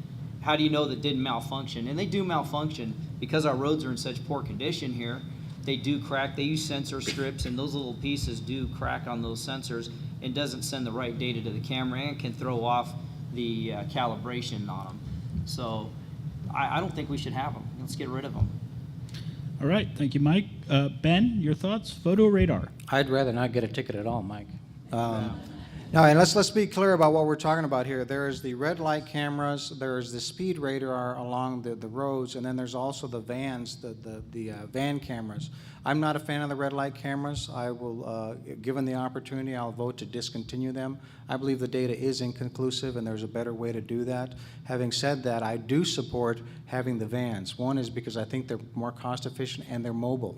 how do you know that didn't malfunction? And they do malfunction because our roads are in such poor condition here. They do crack. They use sensor strips, and those little pieces do crack on those sensors and doesn't send the right data to the camera and can throw off the calibration on them. So I don't think we should have them. Let's get rid of them. All right. Thank you, Mike. Ben, your thoughts? Photo radar. I'd rather not get a ticket at all, Mike. No, and let's be clear about what we're talking about here. There is the red light cameras, there is the speed radar along the roads, and then there's also the vans, the van cameras. I'm not a fan of the red light cameras. I will, given the opportunity, I'll vote to discontinue them. I believe the data is inconclusive, and there's a better way to do that. Having said that, I do support having the vans. One is because I think they're more cost efficient and they're mobile.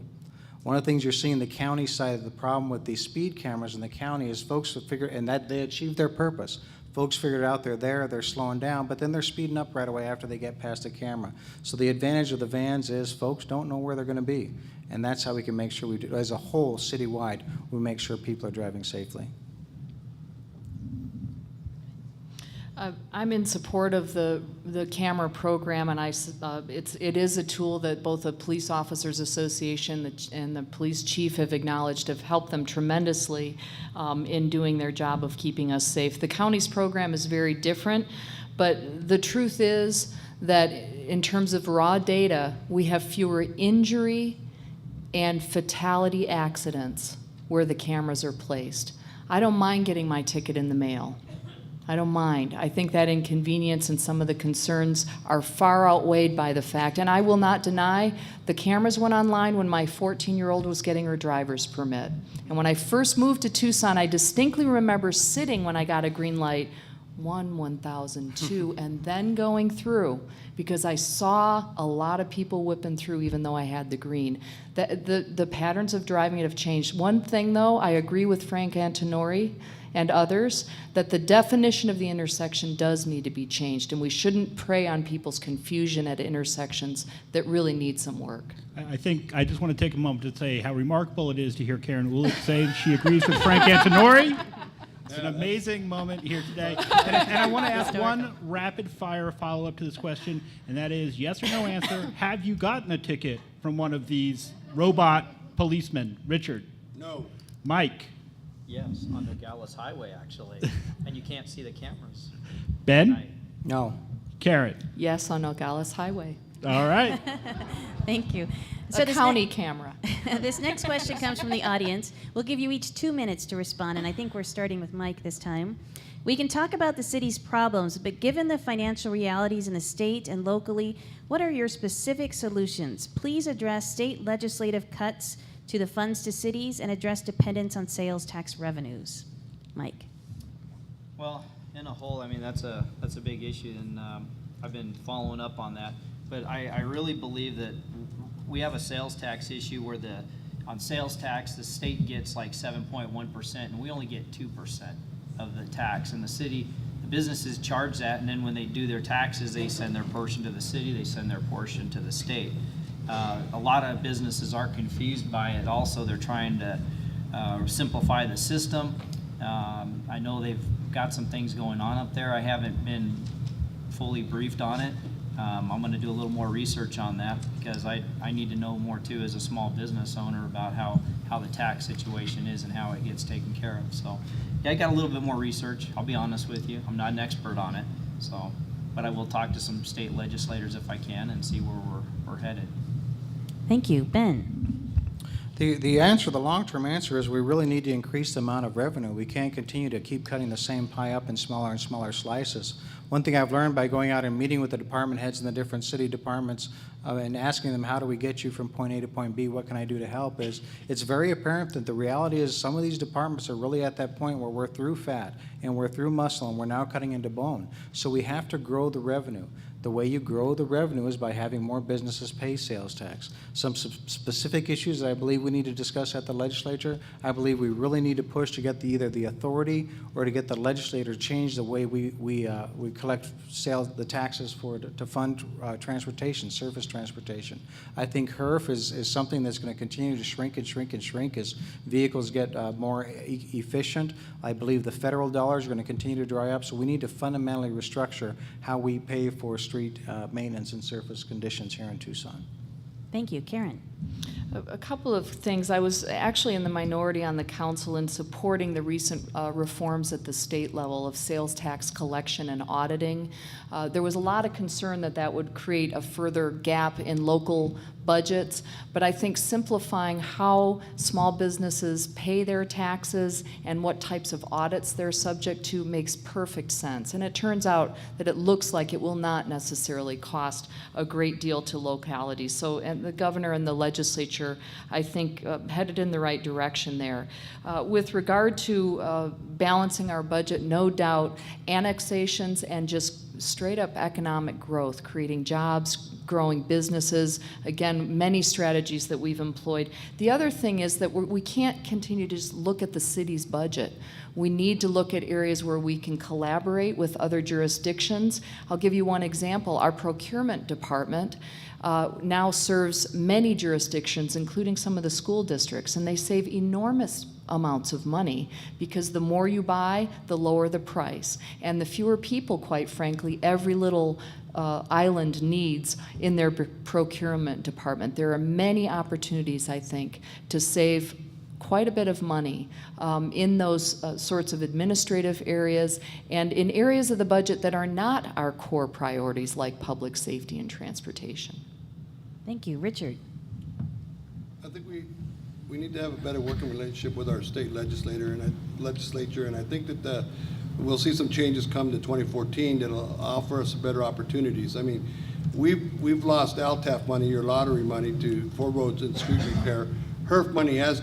One of the things you're seeing the county side of the problem with these speed cameras in the county is folks have figured, and that they achieved their purpose. Folks figured out they're there, they're slowing down, but then they're speeding up right away after they get past the camera. So the advantage of the vans is folks don't know where they're going to be. And that's how we can make sure we do, as a whole, citywide, we make sure people are driving safely. I'm in support of the camera program, and it is a tool that both the Police Officers Association and the police chief have acknowledged have helped them tremendously in doing their job of keeping us safe. The county's program is very different, but the truth is that in terms of raw data, we have fewer injury and fatality accidents where the cameras are placed. I don't mind getting my ticket in the mail. I don't mind. I think that inconvenience and some of the concerns are far outweighed by the fact, and I will not deny, the cameras went online when my 14-year-old was getting her driver's permit. And when I first moved to Tucson, I distinctly remember sitting when I got a green light, 1002, and then going through, because I saw a lot of people whipping through even though I had the green. The patterns of driving have changed. One thing, though, I agree with Frank Antonori and others, that the definition of the intersection does need to be changed, and we shouldn't prey on people's confusion at intersections that really need some work. I think I just want to take a moment to say how remarkable it is to hear Karin Uhlich say she agrees with Frank Antonori. It's an amazing moment here today. And I want to ask one rapid-fire follow-up to this question, and that is yes or no answer. Have you gotten a ticket from one of these robot policemen? Richard? No. Mike? Yes, on Nogales Highway, actually, and you can't see the cameras. Ben? No. Karin? Yes, on Nogales Highway. All right. Thank you. So a this county camera. This next question comes from the audience. We'll give you each 2 minutes to respond, and I think we're starting with Mike this time. We can talk about the city's problems, but given the financial realities in the state and locally, what are your specific solutions? Please address state legislative cuts to the funds to cities and address dependence on sales tax revenues. Mike. Well, in a whole, I mean, that's a big issue, and I've been following up on that. But I really believe that we have a sales tax issue where on sales tax, the state gets like 7.1%, and we only get 2% of the tax. And the businesses charge that, and then when they do their taxes, they send their portion to the city, they send their portion to the state. A lot of businesses are confused by it also. They're trying to simplify the system. I know they've got some things going on up there. I haven't been fully briefed on it. I'm going to do a little more research on that because I need to know more too as a small business owner about how the tax situation is and how it gets taken care of. So yeah, I got a little bit more research. I'll be honest with you. I'm not an expert on it. So, but I will talk to some state legislators if I can and see where we're headed. Thank you. Ben. The answer, the long-term answer is we really need to increase the amount of revenue. We can't continue to keep cutting the same pie up in smaller and smaller slices. One thing I've learned by going out and meeting with the department heads in the different city departments and asking them, how do we get you from point A to point B, what can I do to help, is it's very apparent that the reality is some of these departments are really at that point where we're through fat and we're through muscle and we're now cutting into bone. So we have to grow the revenue. The way you grow the revenue is by having more businesses pay sales tax. Some specific issues that I believe we need to discuss at the legislature, I believe we really need to push to get either the authority or to get the legislature to change the way we collect the taxes to fund transportation, surface transportation. I think HERF is something that's going to continue to shrink and shrink and shrink as vehicles get more efficient. I believe the federal dollars are going to continue to dry up, so we need to fundamentally restructure how we pay for street maintenance and surface conditions here in Tucson. Thank you. Karin. A couple of things. I was actually in the minority on the council in supporting the recent reforms at the state level of sales tax collection and auditing. There was a lot of concern that would create a further gap in local budgets, but I think simplifying how small businesses pay their taxes and what types of audits they're subject to makes perfect sense. And it turns out that it looks like it will not necessarily cost a great deal to localities. So, and the governor and the legislature, I think, headed in the right direction there. With regard to balancing our budget, no doubt annexations and just straight up economic growth, creating jobs, growing businesses, again, many strategies that we've employed. The other thing is that we can't continue to just look at the city's budget. We need to look at areas where we can collaborate with other jurisdictions. I'll give you one example. Our procurement department now serves many jurisdictions, including some of the school districts, and they save enormous amounts of money because the more you buy, the lower the price. And the fewer people, quite frankly, every little island needs in their procurement department. There are many opportunities, I think, to save quite a bit of money in those sorts of administrative areas and in areas of the budget that are not our core priorities like public safety and transportation. Thank you. Richard. I think we need to have a better working relationship with our state legislature, and I think that we'll see some changes come to 2014 that'll offer us better opportunities. I mean, we've lost LTAF money or lottery money for roads and street repair. HERF money has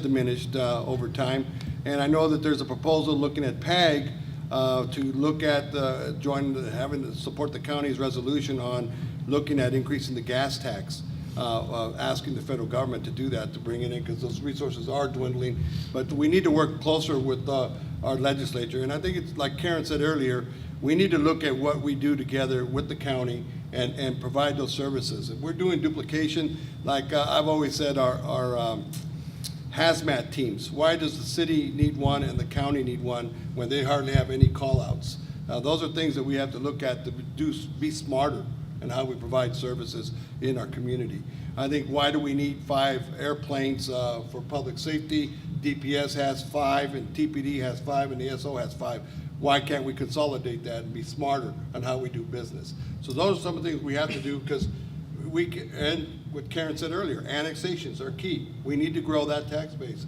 diminished over time, and I know that there's a proposal looking at PAG to look at having to support the county's resolution on looking at increasing the gas tax. Asking the federal government to do that, to bring it in, because those resources are dwindling. But we need to work closer with our legislature. And I think it's like Karin said earlier, we need to look at what we do together with the county and provide those services. If we're doing duplication, like I've always said, our hazmat teams, why does the city need one and the county need one when they hardly have any call-outs? Those are things that we have to look at to be smarter and how we provide services in our community. I think, why do we need 5 airplanes for public safety? DPS has 5 and TPD has 5 and the SO has 5. Why can't we consolidate that and be smarter on how we do business? So those are some of the things we have to do, because And what Karen said earlier, annexations are key. We need to grow that tax base.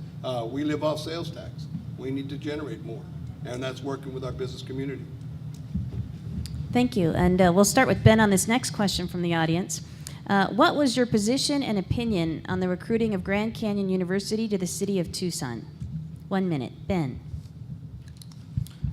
We live off sales tax. We need to generate more, and that's working with our business community. Thank you. And we'll start with Ben on this next question from the audience. What was your position and opinion on the recruiting of Grand Canyon University to the city of Tucson? 1 minute. Ben.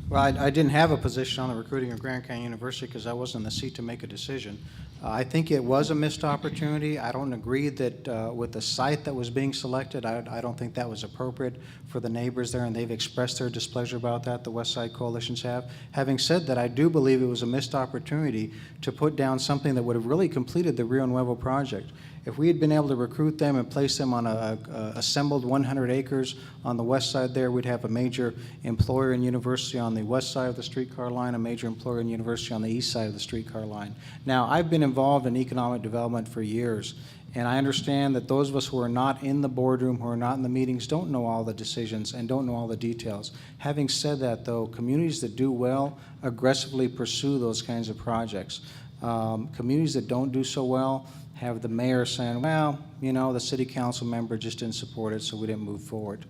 Well, I didn't have a position on the recruiting of Grand Canyon University because I wasn't in the seat to make a decision. I think it was a missed opportunity. I don't agree that with the site that was being selected, I don't think that was appropriate for the neighbors there, and they've expressed their displeasure about that, the West Side Coalitions have. Having said that, I do believe it was a missed opportunity to put down something that would have really completed the Rio Nuevo project. If we had been able to recruit them and place them on a assembled 100 acres on the west side there, we'd have a major employer and university on the west side of the streetcar line, a major employer and university on the east side of the streetcar line. Now, I've been involved in economic development for years, and I understand that those of us who are not in the boardroom, who are not in the meetings, don't know all the decisions and don't know all the details. Having said that, though, communities that do well aggressively pursue those kinds of projects. Communities that don't do so well have the mayor saying, well, you know, the city council member just didn't support it, so we didn't move forward.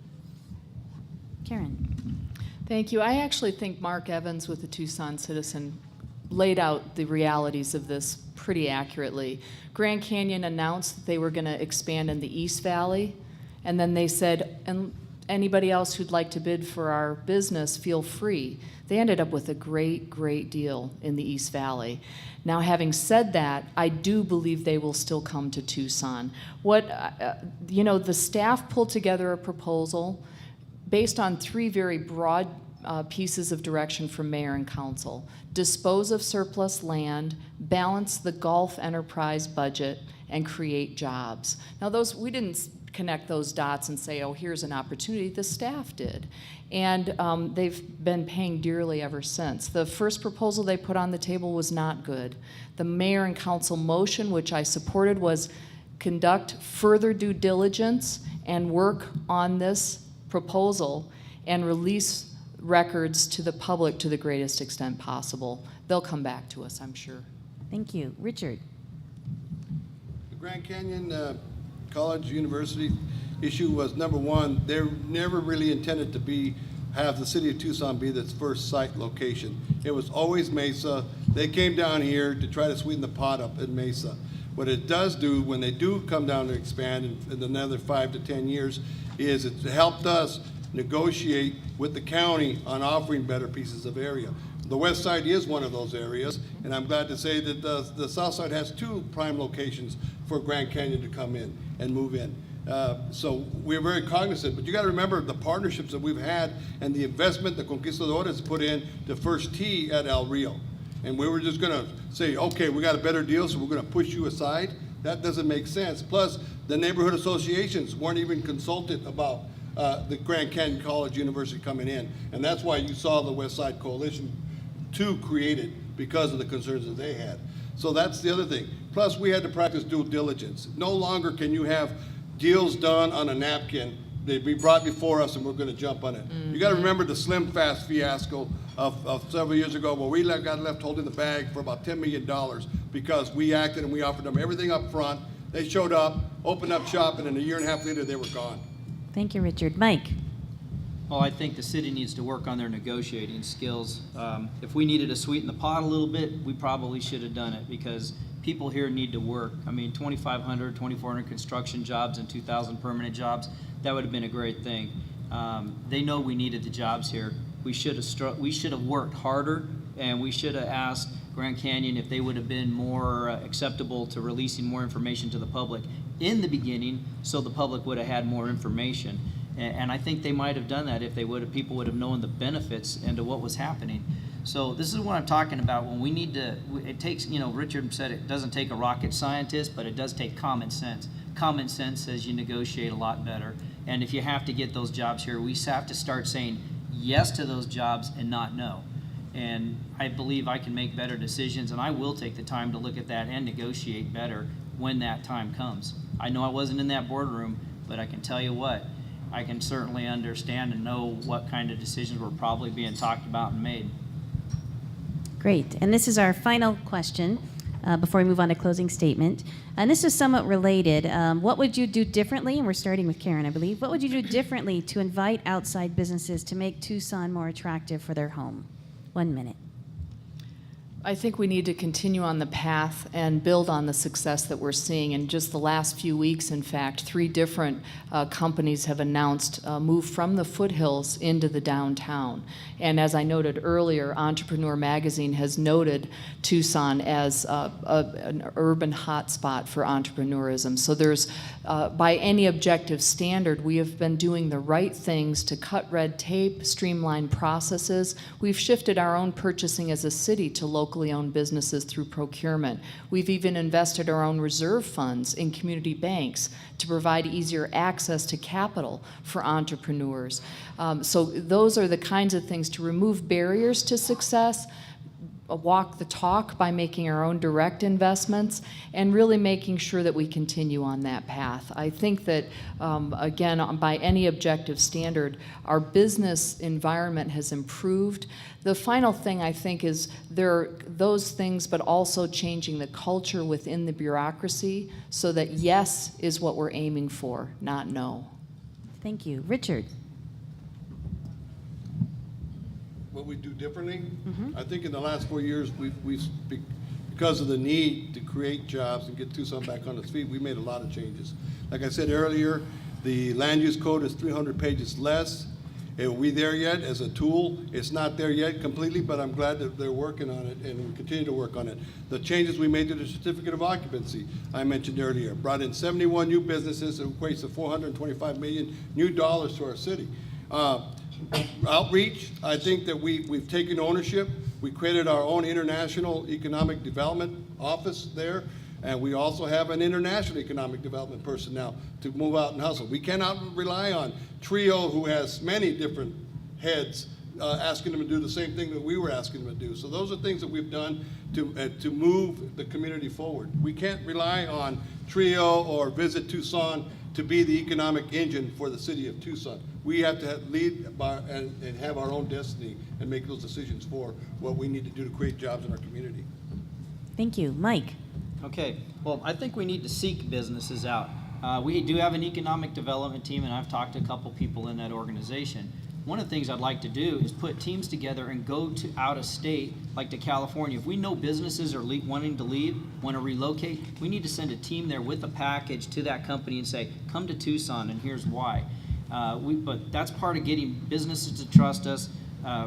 Karen. Thank you. I actually think Mark Evans with the Tucson Citizen laid out the realities of this pretty accurately. Grand Canyon announced that they were going to expand in the East Valley, and then they said, and anybody else who'd like to bid for our business, feel free. They ended up with a great, great deal in the East Valley. Now, having said that, I do believe they will still come to Tucson. The staff pulled together a proposal based on 3 very broad pieces of direction from mayor and council. Dispose of surplus land, balance the golf enterprise budget, and create jobs. Now, we didn't connect those dots and say, oh, here's an opportunity. The staff did. And they've been paying dearly ever since. The first proposal they put on the table was not good. The mayor and council motion, which I supported, was conduct further due diligence and work on this proposal and release records to the public to the greatest extent possible. They'll come back to us, I'm sure. Thank you. Richard. The Grand Canyon College University issue was, number one, they're never really intended to have the city of Tucson be its first site location. It was always Mesa. They came down here to try to sweeten the pot up in Mesa. What it does do when they do come down to expand in another 5 to 10 years is it's helped us negotiate with the county on offering better pieces of area. The west side is one of those areas, and I'm glad to say that the south side has 2 prime locations for Grand Canyon to come in and move in. So we're very cognizant, but you got to remember the partnerships that we've had and the investment the Conquistadores put in to first tee at El Rio. And we were just going to say, okay, we got a better deal, so we're going to push you aside. That doesn't make sense. Plus, the neighborhood associations weren't even consulted about the Grand Canyon College University coming in. And that's why you saw the West Side Coalition 2 created, because of the concerns that they had. So that's the other thing. Plus, we had to practice due diligence. No longer can you have deals done on a napkin. They'd be brought before us and we're going to jump on it. Mm-hmm. You got to remember the Slim Fast fiasco of several years ago where we got left holding the bag for about $10 million because we acted and we offered them everything up front. They showed up, opened up shop, and in a year and a half later, they were gone. Thank you, Richard. Mike. Well, I think the city needs to work on their negotiating skills. If we needed to sweeten the pot a little bit, we probably should have done it because people here need to work. I mean, 2,500, 2,400 construction jobs and 2,000 permanent jobs, that would have been a great thing. They know we needed the jobs here. We should have worked harder, and we should have asked Grand Canyon if they would have been more acceptable to releasing more information to the public in the beginning, so the public would have had more information. And I think they might have done that if people would have known the benefits and to what was happening. So this is what I'm talking about. When we need to, it takes, Richard said it doesn't take a rocket scientist, but it does take common sense. Common sense says you negotiate a lot better. And if you have to get those jobs here, we have to start saying yes to those jobs and not no. And I believe I can make better decisions, and I will take the time to look at that and negotiate better when that time comes. I know I wasn't in that boardroom, but I can tell you what, I can certainly understand and know what kind of decisions were probably being talked about and made. Great. And this is our final question. before we move on to closing statement. And this is somewhat related. What would you do differently? And we're starting with Karin, I believe. What would you do differently to invite outside businesses to make Tucson more attractive for their home? 1 minute. I think we need to continue on the path and build on the success that we're seeing. In just the last few weeks, in fact, 3 different companies have announced a move from the foothills into the downtown. And as I noted earlier, Entrepreneur Magazine has noted Tucson as an urban hotspot for entrepreneurism. So there's, by any objective standard, we have been doing the right things to cut red tape, streamline processes. We've shifted our own purchasing as a city to locally owned businesses through procurement. We've even invested our own reserve funds in community banks to provide easier access to capital for entrepreneurs. So those are the kinds of things to remove barriers to success, walk the talk by making our own direct investments, and really making sure that we continue on that path. I think that, again, by any objective standard, our business environment has improved. The final thing I think is there are those things, but also changing the culture within the bureaucracy so that yes is what we're aiming for, not no. Thank you. Richard. What we do differently? I think in the last 4 years, because of the need to create jobs and get Tucson back on its feet, we made a lot of changes. Like I said earlier, the land use code is 300 pages less. Are we there yet as a tool? It's not there yet completely, but I'm glad that they're working on it, and we continue to work on it. The changes we made to the certificate of occupancy, I mentioned earlier, brought in 71 new businesses. It equates to $425 million new dollars to our city. Outreach, I think that we've taken ownership. We created our own international economic development office there, and we also have an international economic development person now to move out and hustle. We cannot rely on Trio, who has many different heads, asking them to do the same thing that we were asking them to do. So those are things that we've done to move the community forward. We can't rely on Trio or Visit Tucson to be the economic engine for the city of Tucson. We have to lead and have our own destiny and make those decisions for what we need to do to create jobs in our community. Thank you. Mike. Okay, well, I think we need to seek businesses out. We do have an economic development team, and I've talked to a couple people in that organization. One of the things I'd like to do is put teams together and go to out of state, like to California. If we know businesses are wanting to leave, want to relocate, we need to send a team there with a package to that company and say, come to Tucson, and here's why. But that's part of getting businesses to trust us,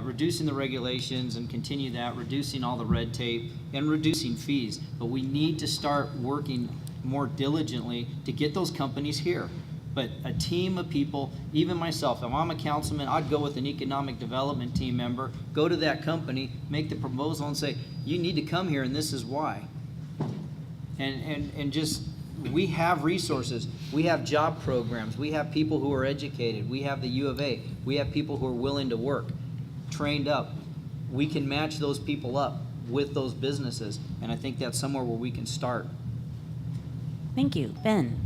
reducing the regulations and continue that, reducing all the red tape, and reducing fees. But we need to start working more diligently to get those companies here. But a team of people, even myself, if I'm a councilman, I'd go with an economic development team member, go to that company, make the proposal and say, you need to come here and this is why. And just, we have resources. We have job programs. We have people who are educated. We have the U of A. We have people who are willing to work, trained up. We can match those people up with those businesses. And I think that's somewhere where we can start. Thank you. Ben.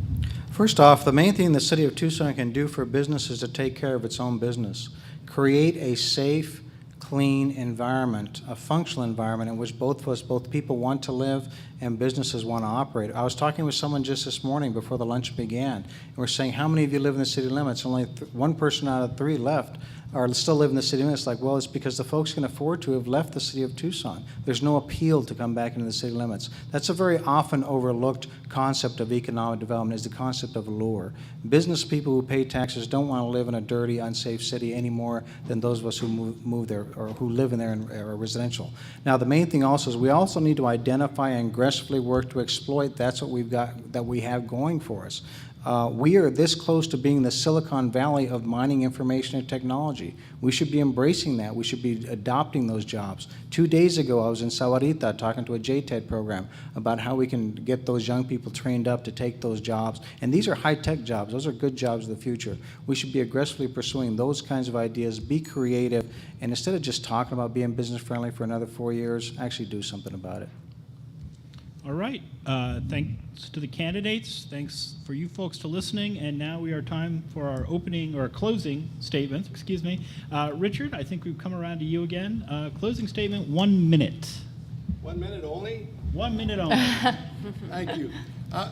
First off, the main thing the city of Tucson can do for business is to take care of its own business. Create a safe, clean environment, a functional environment in which both people want to live and businesses want to operate. I was talking with someone just this morning before the lunch began, and we're saying, how many of you live in the city limits? Only one person out of 3 left or still live in the city limits. Like, well, it's because the folks can afford to have left the city of Tucson. There's no appeal to come back into the city limits. That's a very often overlooked concept of economic development, is the concept of allure. Business people who pay taxes don't want to live in a dirty, unsafe city any more than those of us who move there or who live in there and are residential. Now, the main thing also is we also need to identify and aggressively work to exploit. That's what we've got, that we have going for us. We are this close to being the Silicon Valley of mining, information, and technology. We should be embracing that. We should be adopting those jobs. 2 days ago, I was in Sahuarita talking to a JTED program about how we can get those young people trained up to take those jobs. And these are high-tech jobs. Those are good jobs of the future. We should be aggressively pursuing those kinds of ideas, be creative, and instead of just talking about being business-friendly for another 4 years, actually do something about it. All right. Thanks to the candidates. Thanks for you folks to listening. And now we are time for our opening or closing statements. Excuse me. Richard, I think we've come around to you again. Closing statement, 1 minute. 1 minute only? 1 minute only. Thank you.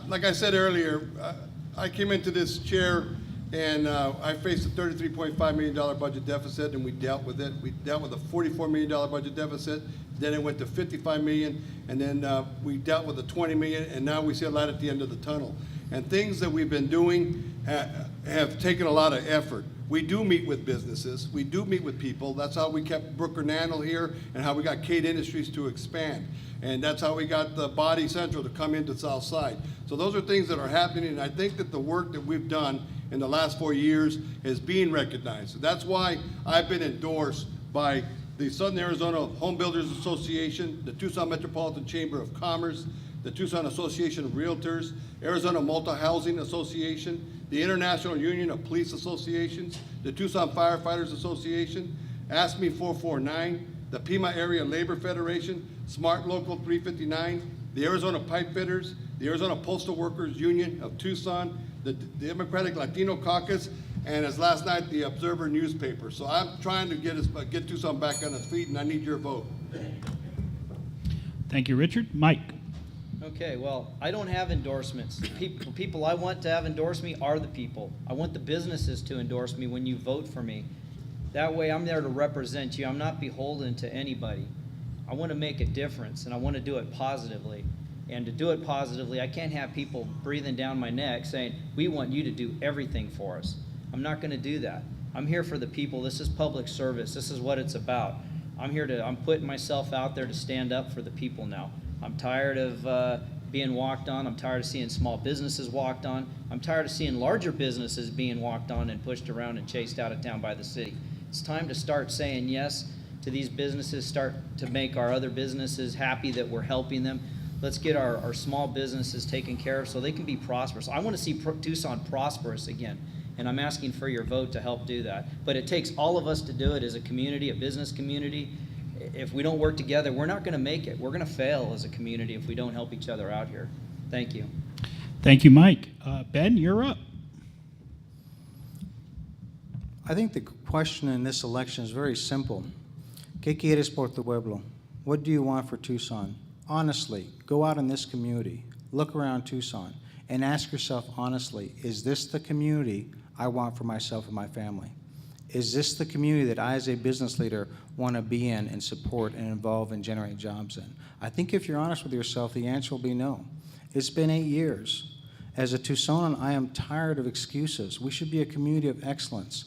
Like I said earlier, I came into this chair and I faced a $33.5 million budget deficit, and we dealt with it. We dealt with a $44 million budget deficit. Then it went to $55 million, and then we dealt with a $20 million, and now we see a light at the end of the tunnel. And things that we've been doing have taken a lot of effort. We do meet with businesses. We do meet with people. That's how we kept Brooker Nanel here and how we got Cade Industries to expand. And that's how we got the Body Central to come into South Side. So those are things that are happening, and I think that the work that we've done in the last 4 years is being recognized. That's why I've been endorsed by the Southern Arizona Home Builders Association, the Tucson Metropolitan Chamber of Commerce, the Tucson Association of Realtors, Arizona Multi-Housing Association, the International Union of Police Associations, the Tucson Firefighters Association, ASME 449, the Pima Area Labor Federation, Smart Local 359, the Arizona Pipe Fitters, the Arizona Postal Workers Union of Tucson, the Democratic Latino Caucus, and as last night, the Observer newspaper. So I'm trying to get Tucson back on its feet, and I need your vote. Thank you, Richard. Mike. Okay, well, I don't have endorsements. People I want to have endorse me are the people. I want the businesses to endorse me when you vote for me. That way I'm there to represent you. I'm not beholden to anybody. I want to make a difference, and I want to do it positively. And to do it positively, I can't have people breathing down my neck saying, we want you to do everything for us. I'm not going to do that. I'm here for the people. This is public service. This is what it's about. I'm putting myself out there to stand up for the people now. I'm tired of being walked on. I'm tired of seeing small businesses walked on. I'm tired of seeing larger businesses being walked on and pushed around and chased out of town by the city. It's time to start saying yes to these businesses, start to make our other businesses happy that we're helping them. Let's get our small businesses taken care of so they can be prosperous. I want to see Tucson prosperous again, and I'm asking for your vote to help do that. But it takes all of us to do it as a community, a business community. If we don't work together, we're not going to make it. We're going to fail as a community if we don't help each other out here. Thank you. Thank you, Mike. Ben, you're up. I think the question in this election is very simple. ¿Qué quieres por tu pueblo? What do you want for Tucson? Honestly, go out in this community, look around Tucson, and ask yourself honestly, is this the community I want for myself and my family? Is this the community that I as a business leader want to be in and support and involve and generate jobs in? I think if you're honest with yourself, the answer will be no. It's been 8 years. As a Tucsonan, I am tired of excuses. We should be a community of excellence.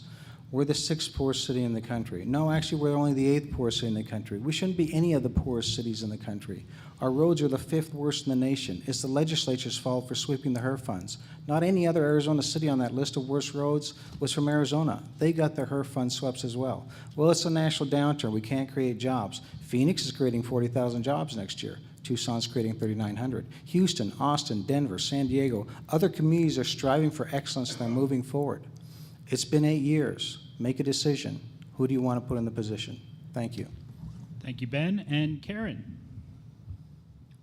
We're the 6th poorest city in the country. No, actually, we're only the 8th poorest city in the country. We shouldn't be any of the poorest cities in the country. Our roads are the 5th worst in the nation. It's the legislature's fault for sweeping the HERF funds. Not any other Arizona city on that list of worst roads was from Arizona. They got their HERF funds swept as well. Well, it's a national downturn. We can't create jobs. Phoenix is creating 40,000 jobs next year. Tucson's creating 3,900. Houston, Austin, Denver, San Diego, other communities are striving for excellence and they're moving forward. It's been 8 years. Make a decision. Who do you want to put in the position? Thank you. Thank you, Ben. And Karin.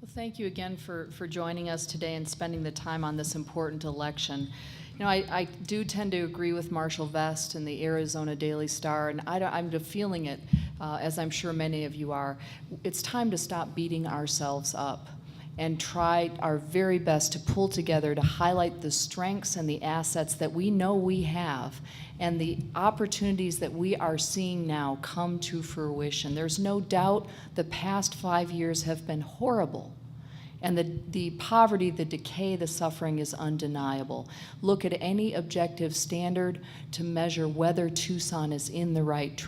Well, thank you again for joining us today and spending the time on this important election. You know, I do tend to agree with Marshall Vest and the Arizona Daily Star, and I'm feeling it, as I'm sure many of you are. It's time to stop beating ourselves up and try our very best to pull together to highlight the strengths and the assets that we know we have and the opportunities that we are seeing now come to fruition. There's no doubt the past 5 years have been horrible. And the poverty, the decay, the suffering is undeniable. Look at any objective standard to measure whether Tucson is in the right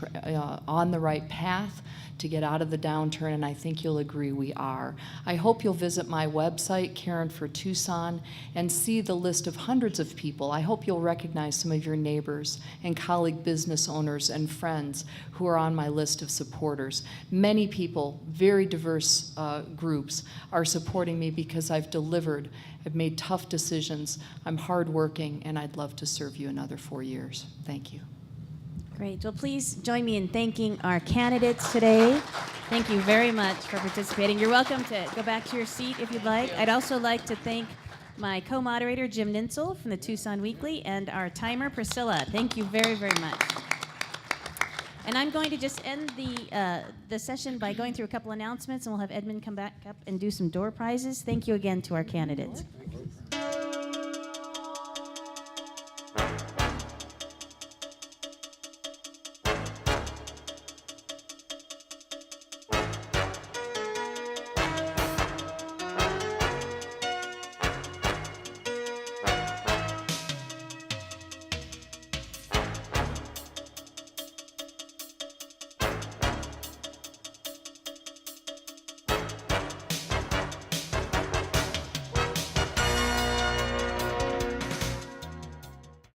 on the right path to get out of the downturn, and I think you'll agree we are. I hope you'll visit my website, Karin for Tucson, and see the list of hundreds of people. I hope you'll recognize some of your neighbors and colleague business owners and friends who are on my list of supporters. Many people, very diverse groups, are supporting me because I've delivered. I've made tough decisions. I'm hardworking, and I'd love to serve you another 4 years. Thank you. Great. Well, please join me in thanking our candidates today. Thank you very much for participating. You're welcome to go back to your seat if you'd like. I'd also like to thank my co-moderator, Jim Ninsel from the Tucson Weekly, and our timer, Priscilla. Thank you very, very much. And I'm going to just end the session by going through a couple announcements, and we'll have Edmund come back up and do some door prizes. Thank you again to our candidates.